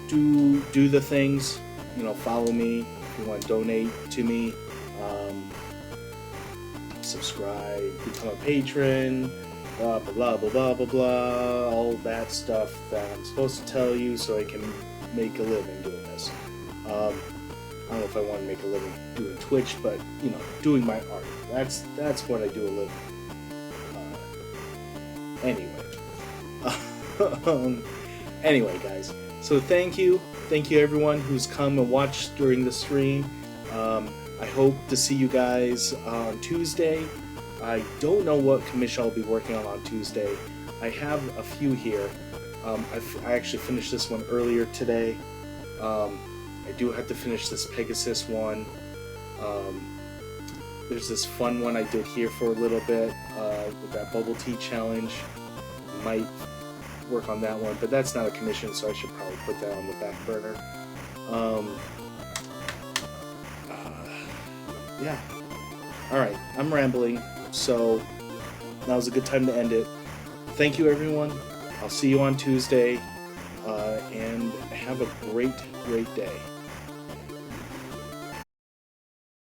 do the things. You know, follow me if you want to donate to me. Subscribe, become a patron, blah blah blah blah blah blah, all that stuff that I'm supposed to tell you so I can make a living doing this. I don't know if I want to make a living doing Twitch, but you know, doing my art. That's what I do a living. Anyway, guys. So thank you everyone who's come and watched during the stream. I hope to see you guys on Tuesday. I don't know what commission I'll be working on Tuesday. I have a few here. I actually finished this one earlier today. I do have to finish this Pegasus one. There's this fun one I did here for a little bit with that bubble tea challenge. Might work on that one, but that's not a commission, so I should probably put that on the back burner. Yeah. Alright, I'm rambling, so now's a good time to end it. Thank you, everyone. I'll see you on Tuesday, and have a great day.